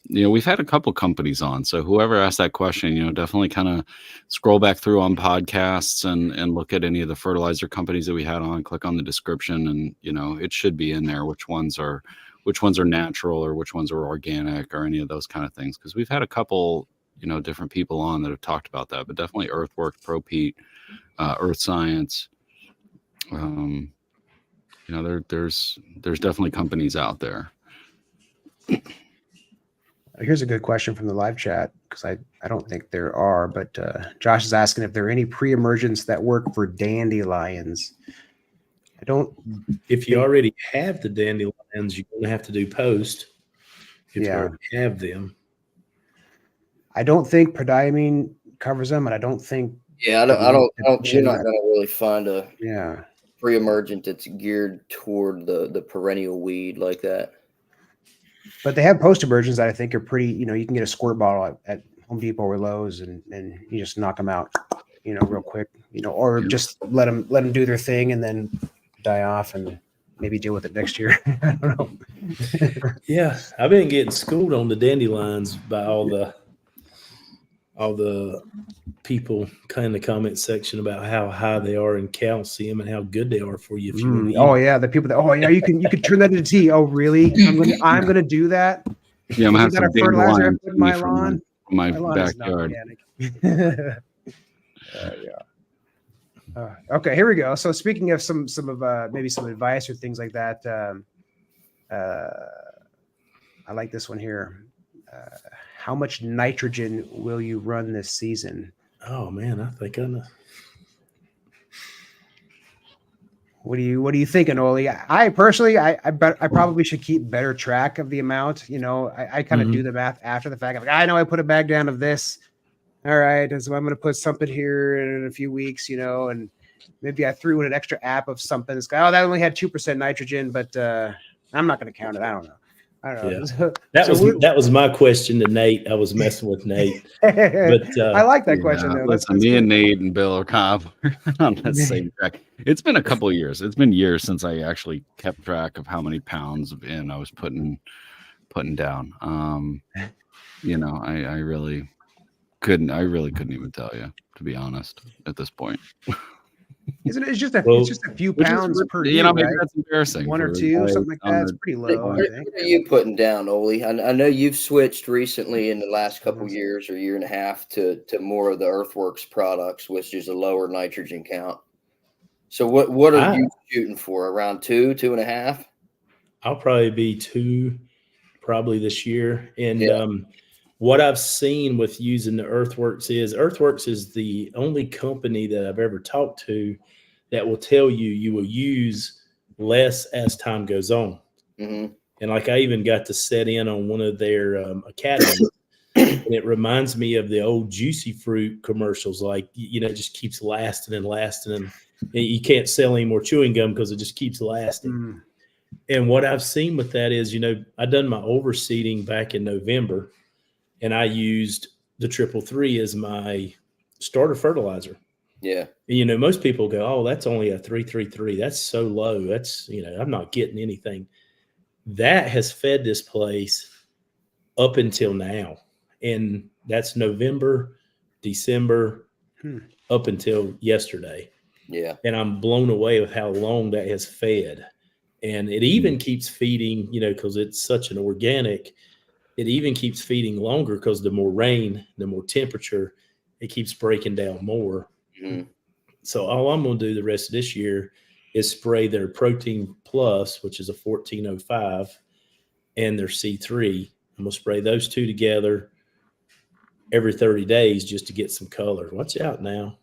A: We've had a couple companies on. So whoever asked that question, definitely kind of scroll back through on podcasts and look at any of the fertilizer companies that we had on. Click on the description, and it should be in there which ones are natural or which ones are organic or any of those kind of things. Because we've had a couple different people on that have talked about that. But definitely Earthworks, Pro Pete, Earth Science. There's definitely companies out there.
B: Here's a good question from the live chat, because I don't think there are, but Josh is asking if there are any pre-emergents that work for dandelions. I don't.
D: If you already have the dandelions, you're going to have to do post. If you already have them.
B: I don't think prodiamine covers them, and I don't think.
C: Yeah, I don't. You're not going to really find a pre-emergent that's geared toward the perennial weed like that.
B: But they have post-emergents that I think are pretty. You can get a squirt bottle at Home Depot or Lowe's, and you just knock them out, real quick. Or just let them do their thing and then die off and maybe deal with it next year. I don't know.
D: Yeah, I've been getting schooled on the dandelions by all the people kind of the comment section about how high they are in calcium and how good they are for you. If you
B: the people that you can turn that into tea. Oh, really? I'm gonna do that.
A: Yeah, I'm gonna have some
B: fertilizer I put in my
A: lawn. My backyard.
B: Okay, here we go. So speaking of some of maybe some advice or things like that, I like this one here. How much nitrogen will you run this season?
D: Oh man, I think I know.
B: What are you thinking, Oli? I personally, I probably should keep better track of the amount. I kind of do the math after the fact. I'm like, I know I put a bag down of this. All right, and so I'm going to put something here in a few weeks, and maybe I threw in an extra app of something. It's that only had 2% nitrogen, but I'm not going to count it. I don't know.
D: Yeah. That was my question to Nate. I was messing with Nate, but
B: I like that question. Though.
A: Listen, me and Nate and Bill are kind of on the same track. It's been a couple of years. It's been years since I actually kept track of how many pounds in I was putting down. I really couldn't even tell you, to be honest, at this point.
B: Isn't it? It's just a few pounds per year.
A: Maybe
B: right?
A: that's embarrassing.
B: 1 or 2, something like that. It's pretty low.
C: What are you putting down, Oli? I know you've switched recently in the last couple of years or year and a half to more of the Earthworks products, which is a lower nitrogen count. So what are you shooting for? Around 2.5?
D: I'll probably be 2 this year. And what I've seen with using the Earthworks is the only company that I've ever talked to that will tell you will use less as time goes on.
C: Mm-hmm.
D: And I even got to set in on one of their academies, and it reminds me of the old Juicy Fruit commercials. It just keeps lasting and lasting, and you can't sell any more chewing gum because it just keeps lasting.
B: Mm.
D: And what I've seen with that is, I done my overseeding back in November. And I used the 333 as my starter fertilizer.
C: Yeah.
D: And, you know, most people go, oh, that's only a 333. That's so low. That's, you know, I'm not getting anything. That has fed this place up until now. And that's November, December, up until yesterday.
C: Yeah.
D: And I'm blown away with how long that has fed. And it even keeps feeding, you know, because it's such an organic, it even keeps feeding longer because the more rain, the more temperature, it keeps breaking down more.
C: Mm-hmm.
D: So all I'm going to do the rest of this year is spray their Protein Plus, which is a 1405, and their C3. I'm going to spray those two together every 30 days just to get some color. Watch out now.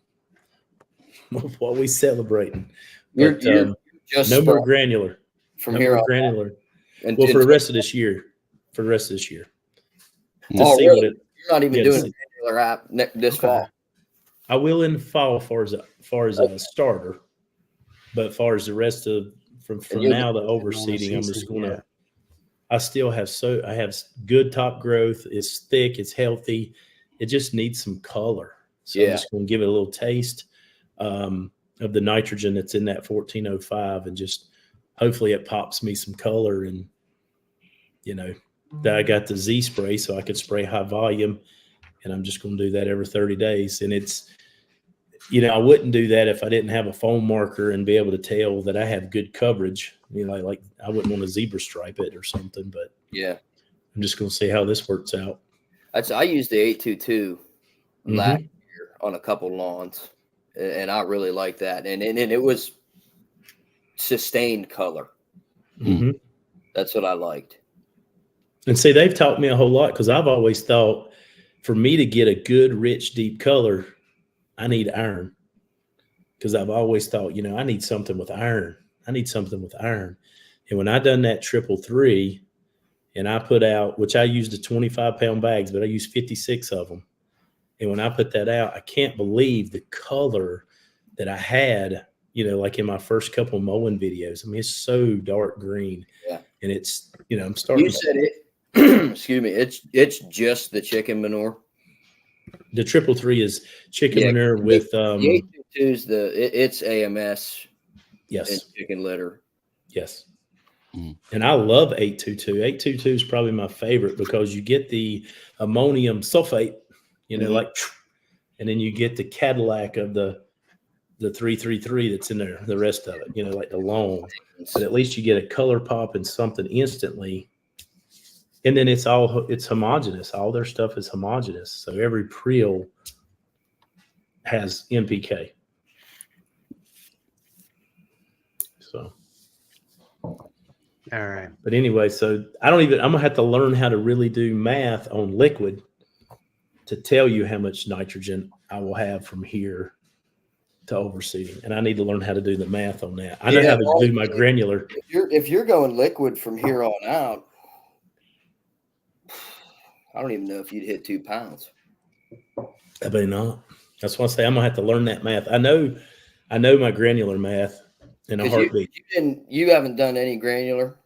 D: What we celebrating. But
C: You're just
D: no more granular.
C: from
D: No
C: here
D: more
C: on
D: granular.
C: And,
D: Well, for the rest of this year. To
C: oh,
D: see
C: really?
D: what it.
C: You're not even
D: Yeah,
C: doing a granular app this fall.
D: I will in the fall as a starter, but as far as the rest of from now the overseeding, I'm just gonna. I still have I have good top growth. It's thick. It's healthy. It just needs some color. So I'm just going to give it a little taste of the nitrogen that's in that 1405, and just hopefully it pops me some color. And you know, that I got the Z spray, so I could spray high volume, and I'm just going to do that every 30 days. And it's, you know, I wouldn't do that if I didn't have a foam marker and be able to tell that I have good coverage. You know, like I wouldn't want to zebra stripe it or something, but
C: yeah,
D: I'm just going to see how this works out.
C: I used the 822 last year on a couple lawns, and I really like that. And it was sustained color.
D: Mm-hmm.
C: That's what I liked.
D: And see, they've taught me a whole lot, because I've always thought for me to get a good, rich, deep color, I need iron. Because I've always thought, you know, I need something with iron. And when I done that 333, and I put out, which I used the 25-pound bags, but I used 56 of them. And when I put that out, I can't believe the color that I had, you know, like in my first couple mowing videos. I mean, it's so dark green.
C: Yeah.
D: And it's, you know, I'm starting.
C: You said it, excuse me, it's just the chicken manure.
D: The 333 is chicken manure with
C: the 822 is it's AMS.
D: Yes.
C: And chicken litter.
D: Yes. And I love 822. 822 is probably my favorite, because you get the ammonium sulfate, you know, like, and then you get the Cadillac of the 333 that's in there, the rest of it, you know, like the long. But at least you get a color pop and something instantly. And then it's homogeneous. All their stuff is homogeneous. So every Priel has NPK. So.
B: All right.
D: But anyway, so I'm going to have to learn how to really do math on liquid to tell you how much nitrogen I will have from here to overseeding. And I need to learn how to do the math on that. I know how to do my granular.
C: If you're going liquid from here on out, I don't even know if you'd hit 2 pounds.
D: I bet not. That's why I say I'm going to have to learn that math. I know my granular math in a heartbeat.
C: You haven't done any granular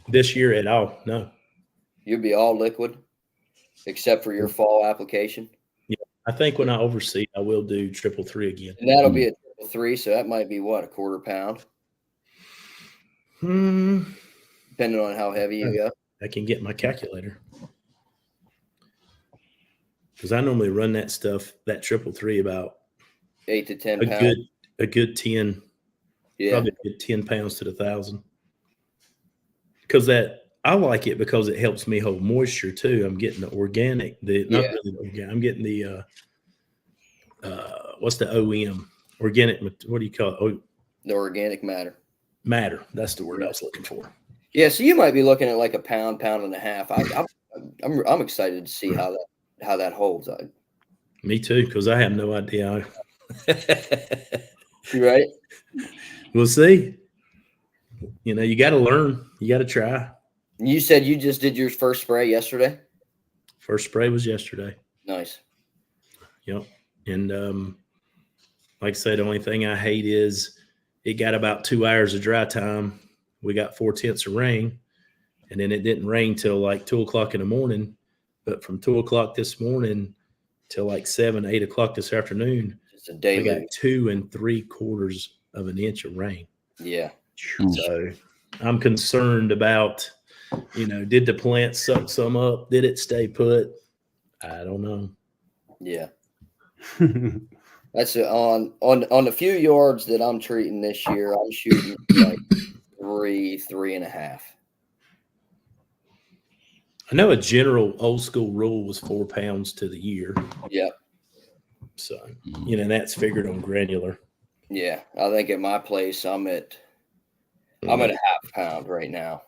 D: this year at all. No.
C: You'll be all liquid except for your fall application.
D: Yeah. I think when I overseed, I will do 333 again.
C: And that'll be a 333. So that might be what, a quarter pound? Depending on how heavy you go.
D: I can get my calculator. Because I normally run that stuff, that 333, about
C: 8 to 10 pounds.
D: A good 10.
C: Yeah.
D: Probably a good 10 pounds to the 1,000. Because I like it because it helps me hold moisture too. I'm getting the organic, not really the organic. I'm getting the what's the OEM? Organic, what do you call it? Oh,
C: the organic matter.
D: Matter. That's the word I was looking for.
C: Yeah, so you might be looking at like a pound and a half. I'm excited to see how that holds.
D: Me too, because I have no idea.
C: You right?
D: We'll see. You know, you got to learn. You got to try.
C: You said you just did your first spray yesterday?
D: First spray was yesterday.
C: Nice.
D: Yep. And like I said, the only thing I hate is it got about 2 hours of dry time. We got 4/10 of rain, and then it didn't rain till like 2 o'clock in the morning. but from 2 o'clock this morning till like 7, 8 o'clock this afternoon,
C: It's a
D: I
C: daily.
D: got 2 3/4 of an inch of rain.
C: Yeah.
D: So I'm concerned about, did the plant suck some up? Did it stay put? I don't know.
C: Yeah. That's on the few yards that I'm treating this year. I'm shooting like 3.5.
D: I know a general old school rule was 4 pounds to the year.
C: Yep.
D: So, that's figured on granular.
C: Yeah. I think at my place, I'm at a half pound right now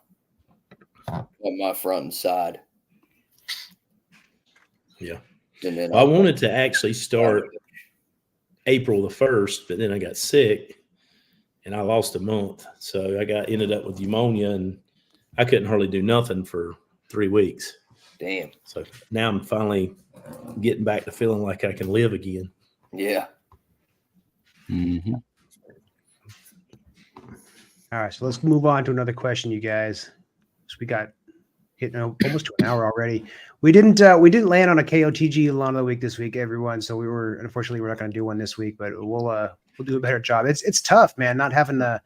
C: on my front and side.
D: Yeah.
C: And then
D: I wanted to actually start April the 1st, but then I got sick and I lost a month. So I ended up with pneumonia and I couldn't hardly do nothing for 3 weeks.
C: Damn.
D: So now I'm finally getting back to feeling like I can live again.
C: Yeah.
A: Mm-hmm.
B: All right, so let's move on to another question, you guys. So we got hitting almost to an hour already. We didn't land on a KOTG lawn of the week this week, everyone. So unfortunately we're not going to do one this week, but we'll do a better job. It's tough, man, not being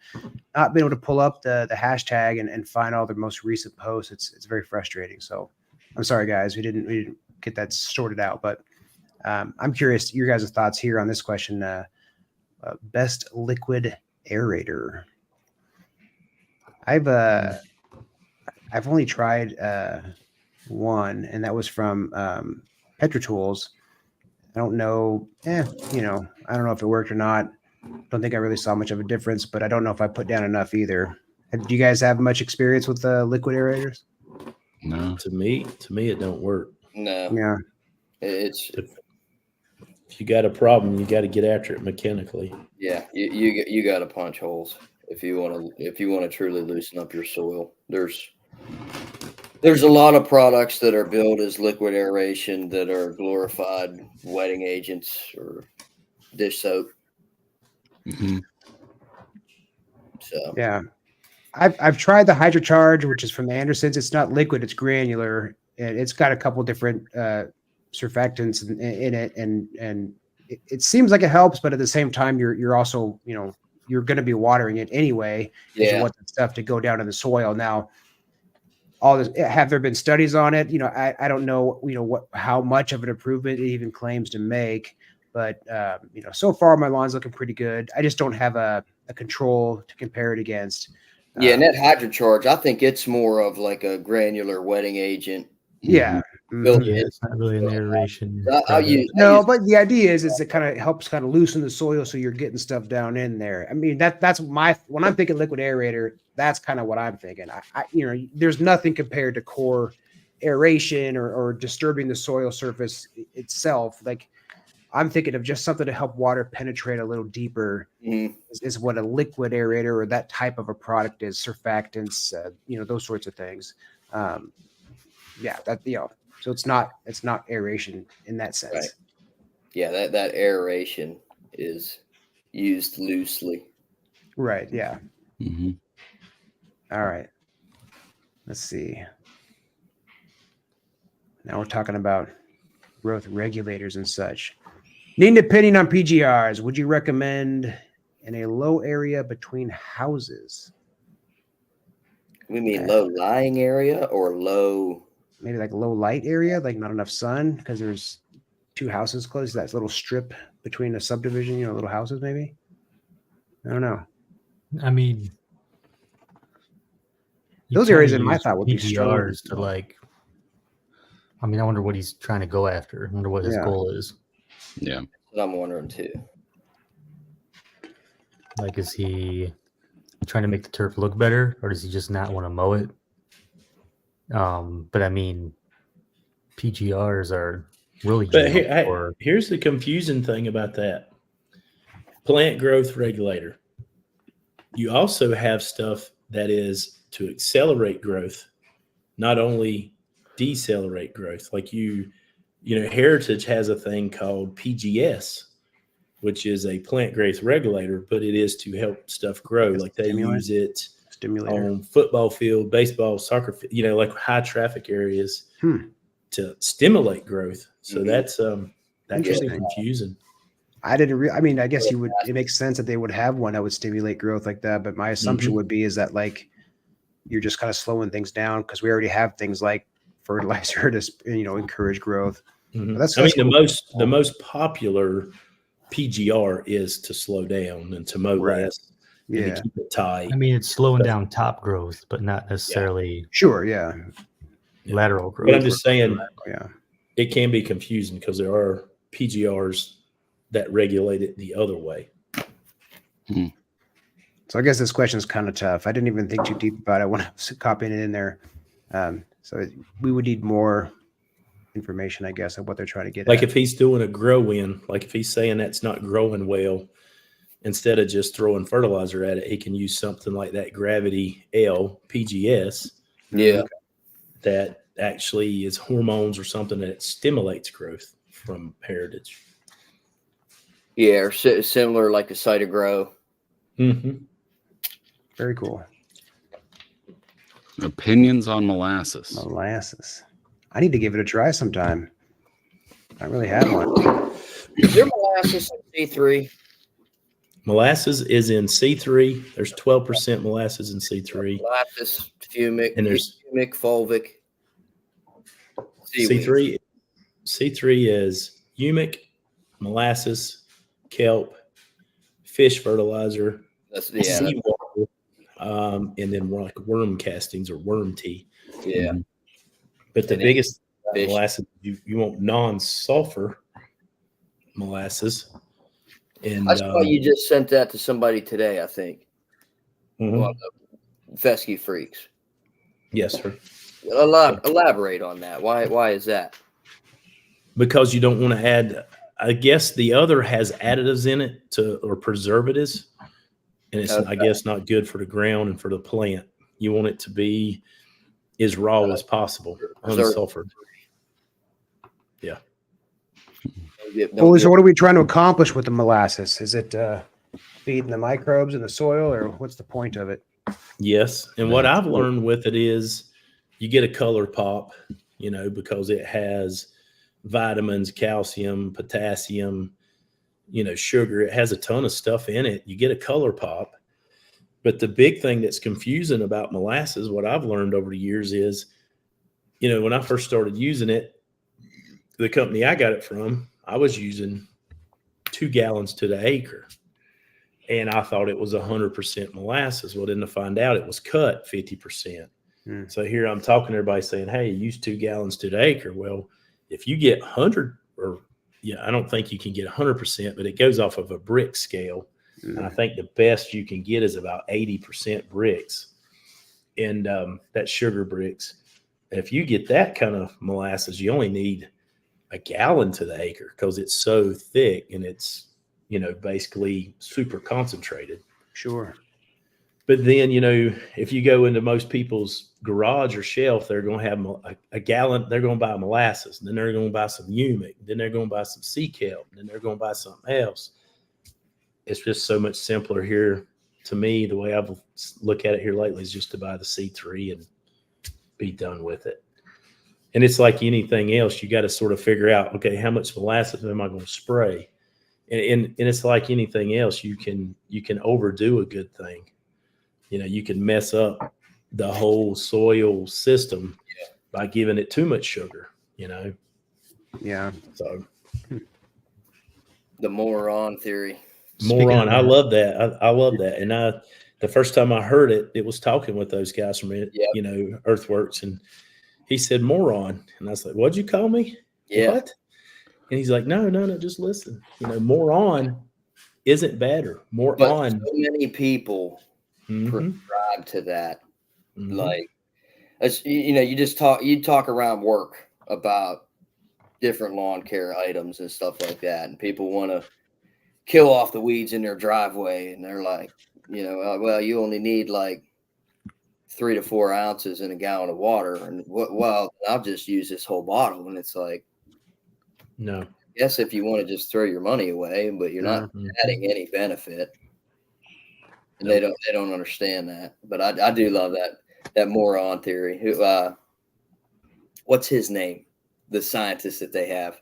B: able to pull up the hashtag and find all the most recent posts. It's very frustrating. So I'm sorry, guys, we didn't get that sorted out, but I'm curious your guys' thoughts here on this question. Best liquid aerator. I've only tried one, and that was from PetroTools. I don't know. I don't know if it worked or not. Don't think I really saw much of a difference, but I don't know if I put down enough either. Do you guys have much experience with liquid aerators?
A: No.
D: To me, it don't work.
C: No.
B: Yeah.
C: It's
D: If you got a problem, you got to get after it mechanically.
C: yeah. You got to punch holes if you want to truly loosen up your soil. There's a lot of products that are billed as liquid aeration that are glorified wetting agents or dish soap.
A: Mm-hmm.
C: So
B: Yeah. I've tried the HydroCharge, which is from the Andersons. It's not liquid, it's granular, and it's got a couple different surfactants in it, and it seems like it helps, but at the same time, you're also you're going to be watering it anyway.
C: yeah.
B: You want the stuff to go down in the soil. Now, all this, have there been studies on it? I don't know how much of an improvement it even claims to make, but so far my lawn's looking pretty good. I just don't have a control to compare it against.
C: Yeah, and that HydroCharge, I think it's more of like a granular wetting agent.
B: Yeah.
C: Built
E: Yeah,
C: in.
E: it's not really an aeration.
C: I use
B: But the idea is it kind of helps loosen the soil so you're getting stuff down in there. I mean, that's when I'm thinking liquid aerator, that's kind of what I'm thinking. There's nothing compared to core aeration or disturbing the soil surface itself. Like, I'm thinking of just something to help water penetrate a little deeper. Is what a liquid aerator or that type of a product is. Surfactants, those sorts of things. So it's not aeration in that sense.
C: Right. Yeah, that aeration is used loosely.
B: Right. Yeah.
A: Mm-hmm.
B: All right. Let's see. Now we're talking about growth regulators and such. Need an opinion on PGRs. Would you recommend in a low area between houses?
C: We mean low lying area or low?
B: Maybe like low light area, like not enough sun because there's two houses close. That little strip between a subdivision, little houses maybe. I don't know.
E: I mean,
B: those areas in my thought would be
E: PGRs to like. I mean, I wonder what he's trying to go after. I wonder what his goal is.
A: Yeah.
C: That's what I'm wondering too.
E: Like, is he trying to make the turf look better, or does he just not want to mow it? But I mean, PGRs are really.
D: But here's the confusing thing about that: plant growth regulator. You also have stuff that is to accelerate growth, not only decelerate growth. Like Heritage has a thing called PGS, which is a plant growth regulator, but it is to help stuff grow. Like they use it on football field, baseball, soccer field, like high traffic areas. to stimulate growth. So that's really
B: Interesting.
D: confusing.
B: I didn't. I mean, I guess you would. It makes sense that they would have one that would stimulate growth like that. But my assumption would be is that like you're just kind of slowing things down because we already have things like fertilizer to encourage growth.
D: Mhm.
B: That's
D: I mean,
B: cool.
D: the most popular PGR is to slow down and to mow
B: Right.
D: less and to keep it tight.
E: I mean, it's slowing down top growth, but not necessarily
B: Sure. Yeah.
E: lateral
D: But I'm
E: growth.
D: just saying
B: Yeah.
D: it can be confusing because there are PGRs that regulate it the other way.
B: So I guess this question is kind of tough. I didn't even think too deep about it when I was copying it in there. We would need more information, I guess, of what they're trying to get
D: Like
B: at.
D: if he's doing a grow in, like if he's saying that's not growing well, instead of just throwing fertilizer at it, he can use something like that Gravity L PGS.
C: Yeah.
D: That actually is hormones or something that stimulates growth from Heritage.
C: Yeah, or similar like a Cytogrow.
D: Mm-hmm.
B: Very cool.
A: Opinions on molasses.
B: Molasses. I need to give it a try sometime. I really have one.
C: Is there molasses in C3?
D: Molasses is in C3. There's 12% molasses in C3.
C: Molasses, fumic,
D: And there's
C: humic, fulvic. Seaweed.
D: C3 is humic, molasses, kelp, fish fertilizer, seawater, and then like worm castings or worm tea.
C: Yeah.
D: But the
C: And
D: biggest
C: fish.
D: molasses, you want non-sulfur molasses. And
C: I saw you just sent that to somebody today, I think.
D: Mhm.
C: Well, Fescue Freaks.
D: Yes, sir.
C: Elaborate on that. Why is that?
D: Because you don't want to add, I guess the other has additives in it or preservatives, and it's, I guess, not good for the ground and for the plant. You want it to be as raw as possible, unsulfured. Yeah.
B: Well, so what are we trying to accomplish with the molasses? Is it feeding the microbes in the soil, or what's the point of it?
D: Yes. And what I've learned with it is you get a color pop, because it has vitamins, calcium, potassium, sugar. It has a ton of stuff in it. You get a color pop. But the big thing that's confusing about molasses, what I've learned over the years is, when I first started using it, the company I got it from, I was using 2 gallons to the acre. And I thought it was 100% molasses. Well, then to find out it was cut 50%. So here I'm talking to everybody saying, hey, use 2 gallons to the acre. Well, if you get 100 I don't think you can get 100%, but it goes off of a brick scale. And I think the best you can get is about 80% bricks. And that's sugar bricks. If you get that kind of molasses, you only need a gallon to the acre because it's so thick and it's, basically super concentrated.
B: Sure.
D: But then, if you go into most people's garage or shelf, they're going to have a gallon. They're going to buy molasses. Then they're going to buy some humic. Then they're going to buy some sea kelp. Then they're going to buy something else. It's just so much simpler here. To me, the way I've looked at it here lately is just to buy the C3 and be done with it. And it's like anything else. You got to sort of figure out, okay, how much molasses am I going to spray? And it's like anything else. You can overdo a good thing. You can mess up the whole soil system by giving it too much sugar,
B: Yeah.
D: So
C: The moron theory.
D: moron. I love that. I love that. And the first time I heard it, it was talking with those guys from Earthworks, and he said moron. And I was like, what'd you call me?
C: Yeah.
D: What? And he's like, no, just listen. Moron isn't better.
C: But so many people prescribe to that.
D: Mm-hmm.
C: Like, you talk around work about different lawn care items and stuff like that, and people want to kill off the weeds in their driveway, and they're like, well, you only need like 3 to 4 ounces in a gallon of water, and well, I'll just use this whole bottle, and it's like,
D: no.
C: Yes, if you want to just throw your money away, but you're not adding any benefit. And they don't understand that. But I do love that moron theory. What's his name? the scientist that they have.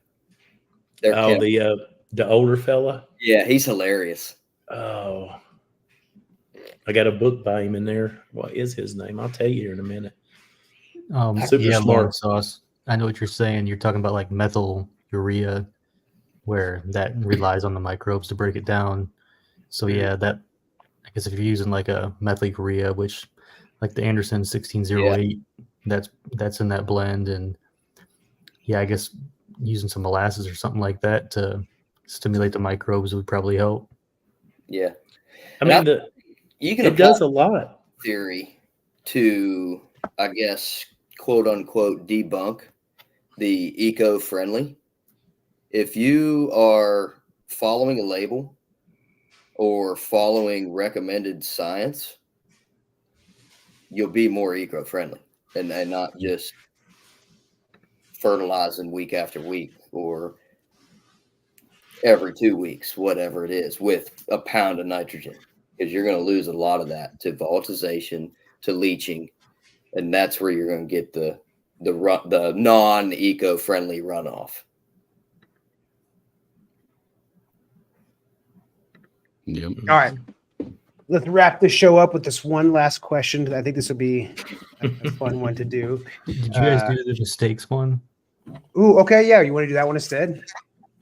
C: They're
D: Oh, the older fella.
C: yeah, he's hilarious.
D: Oh, I got a book by him in there. What is his name? I'll tell you here in a minute. Super
E: yeah,
D: smart.
E: Lone Sauce. I know what you're saying. You're talking about like methyl urea, where that relies on the microbes to break it down. So yeah, that I guess if you're using like a methyl urea, which like the Anderson 1608, that's in that blend, and yeah, I guess using some molasses or something like that to stimulate the microbes would probably help.
C: Yeah,
D: I mean,
C: you can
D: it does a lot.
C: theory to, I guess, quote unquote, debunk the eco-friendly. If you are following a label or following recommended science, you'll be more eco-friendly and not just fertilizing week after week or every 2 weeks, whatever it is, with a pound of nitrogen, because you're going to lose a lot of that to volatilization, to leaching, and that's where you're going to get the non-eco-friendly runoff.
A: Yep.
B: All right. Let's wrap this show up with this one last question. I think this will be a fun one to do.
E: Did you guys do the mistakes one?
B: Ooh, okay, yeah. You want to do that one instead?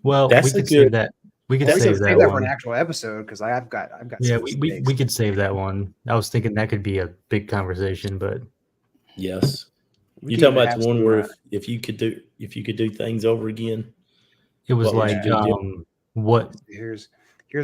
E: Well,
D: That's
E: we
D: a
E: could
D: good-
E: save that. We could
B: We
E: save
B: can
E: that
B: save that for
E: one.
B: an actual episode because I've got
E: Yeah,
B: some
E: we
B: mistakes.
E: could save that one. I was thinking that could be a big conversation, but
D: Yes.
B: We
D: You
B: can
D: talking
B: even
D: about
B: have
D: the one
B: some,
D: where if you could do things over again?
E: it was
D: What would
E: like
D: you do?
E: what?
B: here's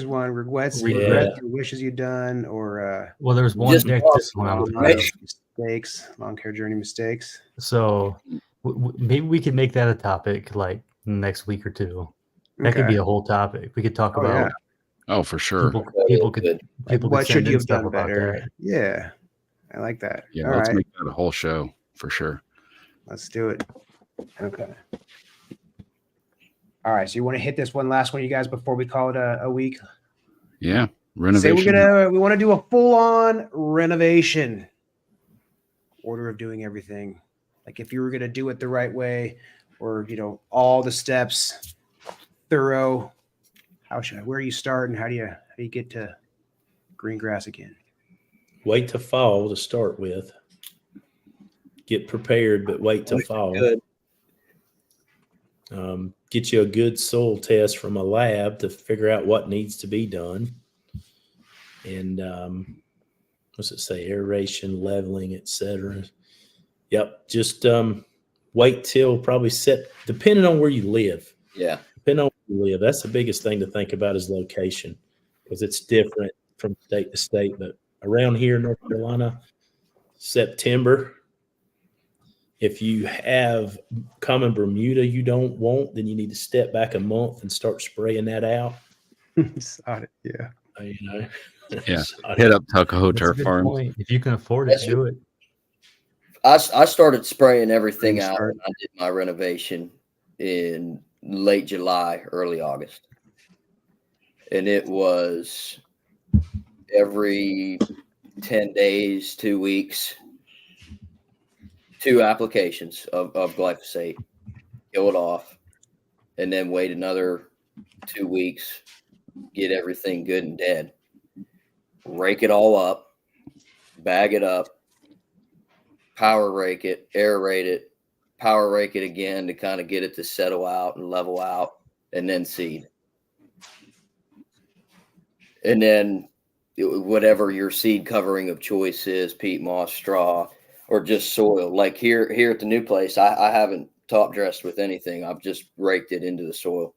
B: one regrets
E: Yeah.
B: or wishes you've done, or
E: Well, there was one.
C: Just
E: This one I'm thinking of.
B: mistakes, long care journey mistakes.
E: So maybe we could make that a topic like next week or two. That could
B: Okay.
E: be a whole topic. We could talk
B: Oh,
E: about
B: yeah.
A: Oh, for sure.
E: people could
C: Good.
B: Like,
E: people
B: what
E: could
B: should
E: send
B: you
E: in
B: have
E: stuff
B: done
E: about
B: better?
E: that.
B: Yeah, I like that.
A: Yeah,
B: All
A: let's
B: right,
A: make that a whole show for sure.
B: let's do it. Okay. All right, so you want to hit this one last one, you guys, before we call it a week?
A: Yeah,
B: Say
A: renovation.
B: we want to do a full-on renovation. Order of doing everything. Like if you were gonna do it the right way, or all the steps, thorough. Where do you start and how do you get to green grass again?
D: Wait to fall to start with. Get prepared, but wait till fall.
C: Good.
D: Get you a good soil test from a lab to figure out what needs to be done. And what's it say? Aeration, leveling, etc. Yep. Just wait till probably depending on where you live.
C: Yeah.
D: Depending on where you live. That's the biggest thing to think about is location, because it's different from state to state. But around here in North Carolina, September, if you have common Bermuda you don't want, then you need to step back a month and start spraying that out.
B: Sod it, yeah.
A: Yeah. Hit up Tuckahoe
E: That's a
A: Turf
E: good
A: Farms.
E: point. If you can afford it, do it.
C: I started spraying everything
B: Green
C: out
B: start.
C: when I did my renovation in late July, early August. And it was every 10 days, 2 weeks, 2 applications of glyphosate, kill it off, and then wait another 2 weeks, get everything good and dead. Rake it all up, bag it up, power rake it, aerate it, power rake it again to kind of get it to settle out and level out, and then seed. And then whatever your seed covering of choice is, peat moss, straw, or just soil. Like here at the new place, I haven't top dressed with anything. I've just raked it into the soil.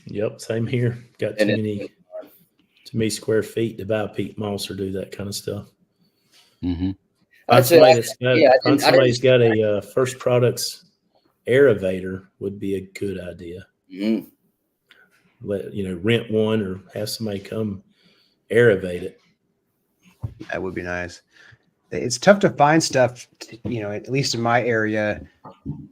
D: Yep, same here. Got too many square feet to buy peat moss or do that kind of stuff.
A: Mm-hmm.
C: I'd say
D: Somebody's got a First Products aerator would be a good idea.
C: Mm-hmm.
D: Rent one or have somebody come aerate it.
B: That would be nice. It's tough to find stuff, at least in my area,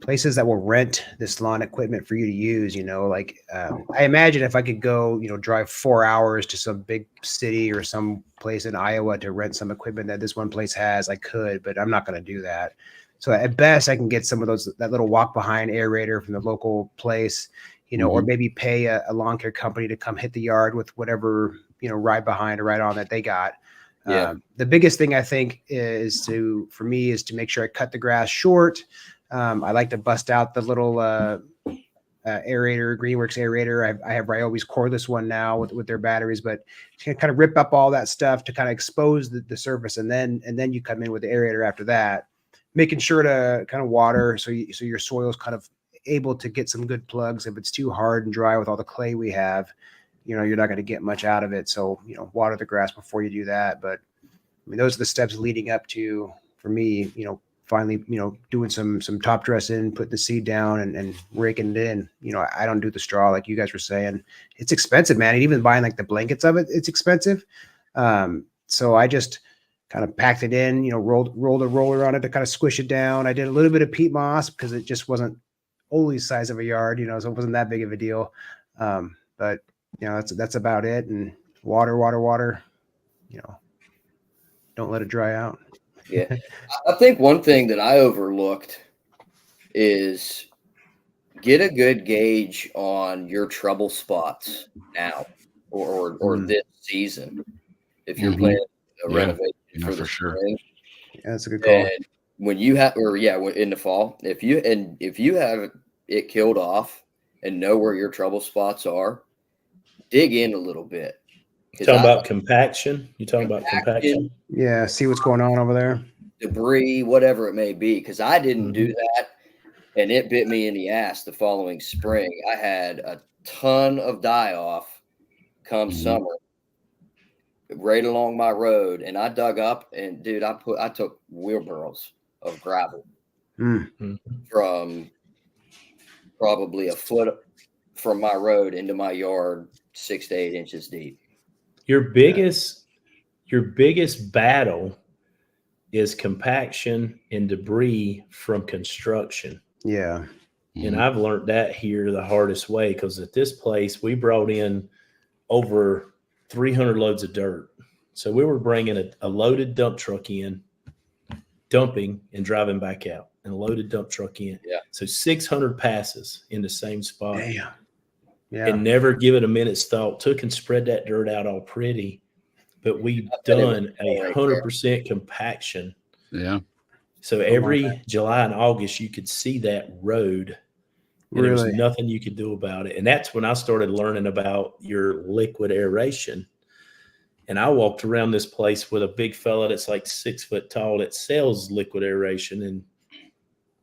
B: places that will rent this lawn equipment for you to use. I imagine if I could go, drive 4 hours to some big city or some place in Iowa to rent some equipment that this one place has, I could, but I'm not going to do that. So at best, I can get some of that little walk behind aerator from the local place, or maybe pay a lawn care company to come hit the yard with whatever, ride behind or ride on that they got.
C: Yeah.
B: The biggest thing I think for me is to make sure I cut the grass short. I like to bust out the little aerator, Greenworks aerator. I have Ryobi's cordless one now with their batteries, but kind of rip up all that stuff to kind of expose the surface, and then you come in with the aerator after that, making sure to kind of water so your soil is kind of able to get some good plugs. If it's too hard and dry with all the clay we have, you're not going to get much out of it. So water the grass before you do that. But I mean, those are the steps leading up to, for me, finally, doing some top dress in, putting the seed down and raking it in. I don't do the straw like you guys were saying. It's expensive, man. And even buying like the blankets of it, it's expensive. So I just kind of packed it in, rolled a roller on it to kind of squish it down. I did a little bit of peat moss because it just wasn't Oli's size of a yard, so it wasn't that big of a deal. But that's about it. And water, don't let it dry out.
C: Yeah. I think one thing that I overlooked is get a good gauge on your trouble spots now or this season. If you're planning a renovation for
A: sure.
C: spring.
B: Yeah, that's a good call.
C: And when you have, in the fall, if you have it killed off and know where your trouble spots are, dig in a little bit.
D: Talking about compaction? You talking about compaction?
B: Yeah, see what's going on over there.
C: Debris, whatever it may be. Because I didn't do that, and it bit me in the ass the following spring. I had a ton of die-off come summer right along my road, and I dug up, and dude, I took wheelbarrows of gravel from probably a foot from my road into my yard, 6 to 8 inches deep.
D: Your biggest battle is compaction and debris from construction.
B: Yeah.
D: And I've learned that here the hardest way, because at this place we brought in over 300 loads of dirt. So we were bringing a loaded dump truck in, dumping and driving back out, and a loaded dump truck in.
C: Yeah.
D: So 600 passes in the same spot.
B: Damn. Yeah.
D: And never give it a minute's thought. Took and spread that dirt out all pretty, but we've done 100% compaction.
A: Yeah.
D: So every July and August, you could see that road. And there was nothing you could do about it. And that's when I started learning about your liquid aeration. And I walked around this place with a big fella that's like 6 foot tall that sells liquid aeration, and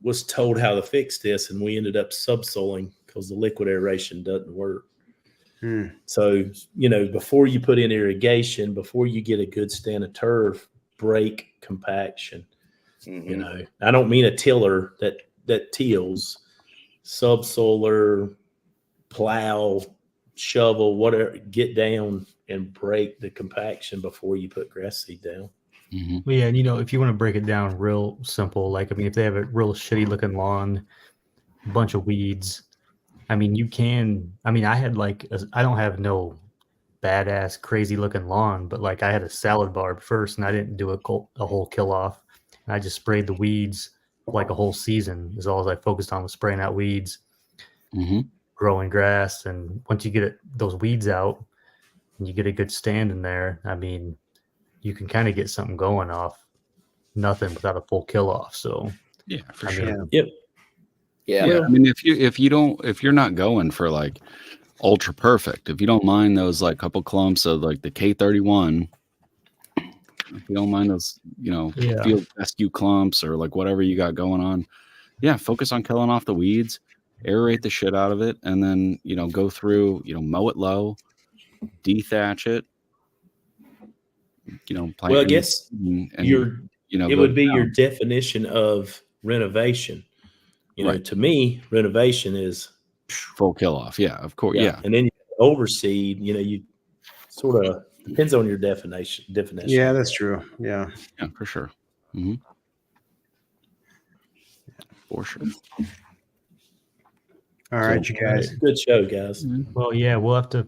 D: was told how to fix this. And we ended up subsoiling because the liquid aeration doesn't work. So, before you put in irrigation, before you get a good stand of turf, break compaction. I don't mean a tiller that tills, subsoiler, plow, shovel, whatever, get down and break the compaction before you put grass seed down.
E: Well, yeah, and if you want to break it down real simple, if they have a real shitty looking lawn, a bunch of weeds, you can. I had I don't have no badass crazy looking lawn, but I had a salad barb first, and I didn't do a whole kill off. And I just sprayed the weeds a whole season. As all as I focused on was spraying out weeds, growing grass. And once you get those weeds out and you get a good stand in there, you can kind of get something going off nothing without a full kill off. So
A: yeah, for sure.
D: Yep.
C: Yeah.
A: If you're not going for ultra perfect, if you don't mind those couple clumps of the K31, if you don't mind those, field rescue clumps or whatever you got going on, focus on killing off the weeds, aerate the shit out of it, and then go through, mow it low, dethatch it, plant.
D: Well, I guess it would be your definition of renovation. To me, renovation is
A: full kill off. Yeah, of course. Yeah.
D: And then you overseed, you sort of depends on your definition.
B: Yeah, that's true. Yeah.
A: Yeah, for sure. For sure.
B: All right, you guys.
D: Good show, guys.
E: Well, yeah, we'll have to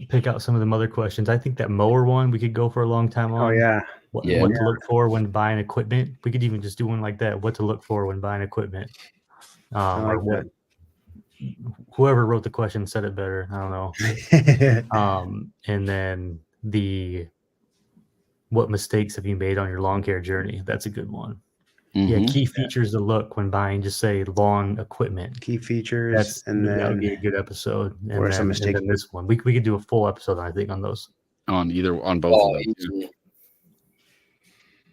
E: pick out some of them other questions. I think that mower one we could go for a long time on.
B: Oh yeah.
E: what
A: Yeah.
E: to look for when buying equipment. We could even just do one like that. What to look for when buying equipment. Or
B: like
E: what? Whoever wrote the question said it better. I don't know.
B: that.
E: And then what mistakes have you made on your lawn care journey? That's a good one. Yeah,
A: Mhm.
E: key features to look when buying. Just say lawn equipment.
B: Key features, and
E: That would be
B: then
E: a good episode.
B: What are some
E: And then this one, we could do a full episode, I think, on those.
A: On both
C: Oh,
A: of those. Yeah.
C: easily.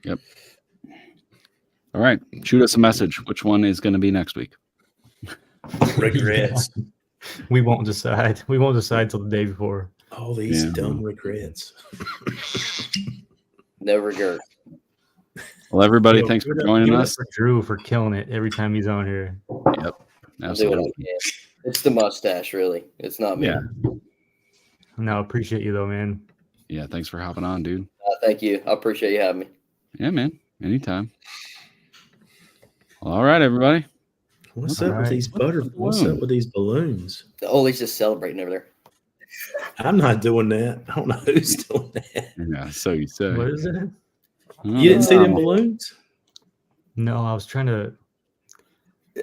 A: Yep. All right. Shoot us a message. Which one is going to be next week?
D: Regrets.
E: We won't decide. We won't decide till the day before.
D: All these
A: Yeah.
D: dumb regrets.
C: No regret.
A: Well, everybody,
E: Yo,
A: thanks for
E: give it up-
A: joining
E: give it up
A: us.
E: for Drew for killing it every time he's on here.
A: Yep.
C: I'll do what I
A: Absolutely.
C: can. It's the mustache, really. It's not me.
A: Yeah.
E: No, appreciate you though, man.
A: Yeah. Thanks for hopping on, dude.
C: Thank you. I appreciate you having me.
A: Yeah, man. Anytime. Well, all right, everybody.
D: What's
E: All
D: up with
E: right.
D: these What's up with these balloons?
C: Ollie's just celebrating over there.
D: I'm not doing that. I don't know who's doing that.
A: Yeah. So you say.
E: What is it?
D: You didn't see them
A: Oh.
D: balloons?
E: No, I was trying to.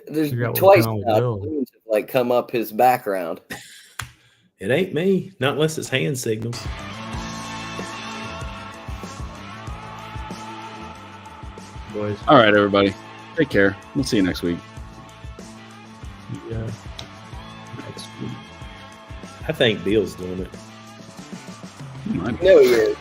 C: There's
E: Figure out what's
C: twice
E: going on with
C: now
E: Bill.
C: balloons have, like come up his background.
D: It ain't me. Not unless it's hand signals.
E: Boys.
A: All right, everybody. Take care. We'll see you next week.
E: Yeah. Next week.
D: I think Bill's doing it.
A: Might be.
C: No, he is.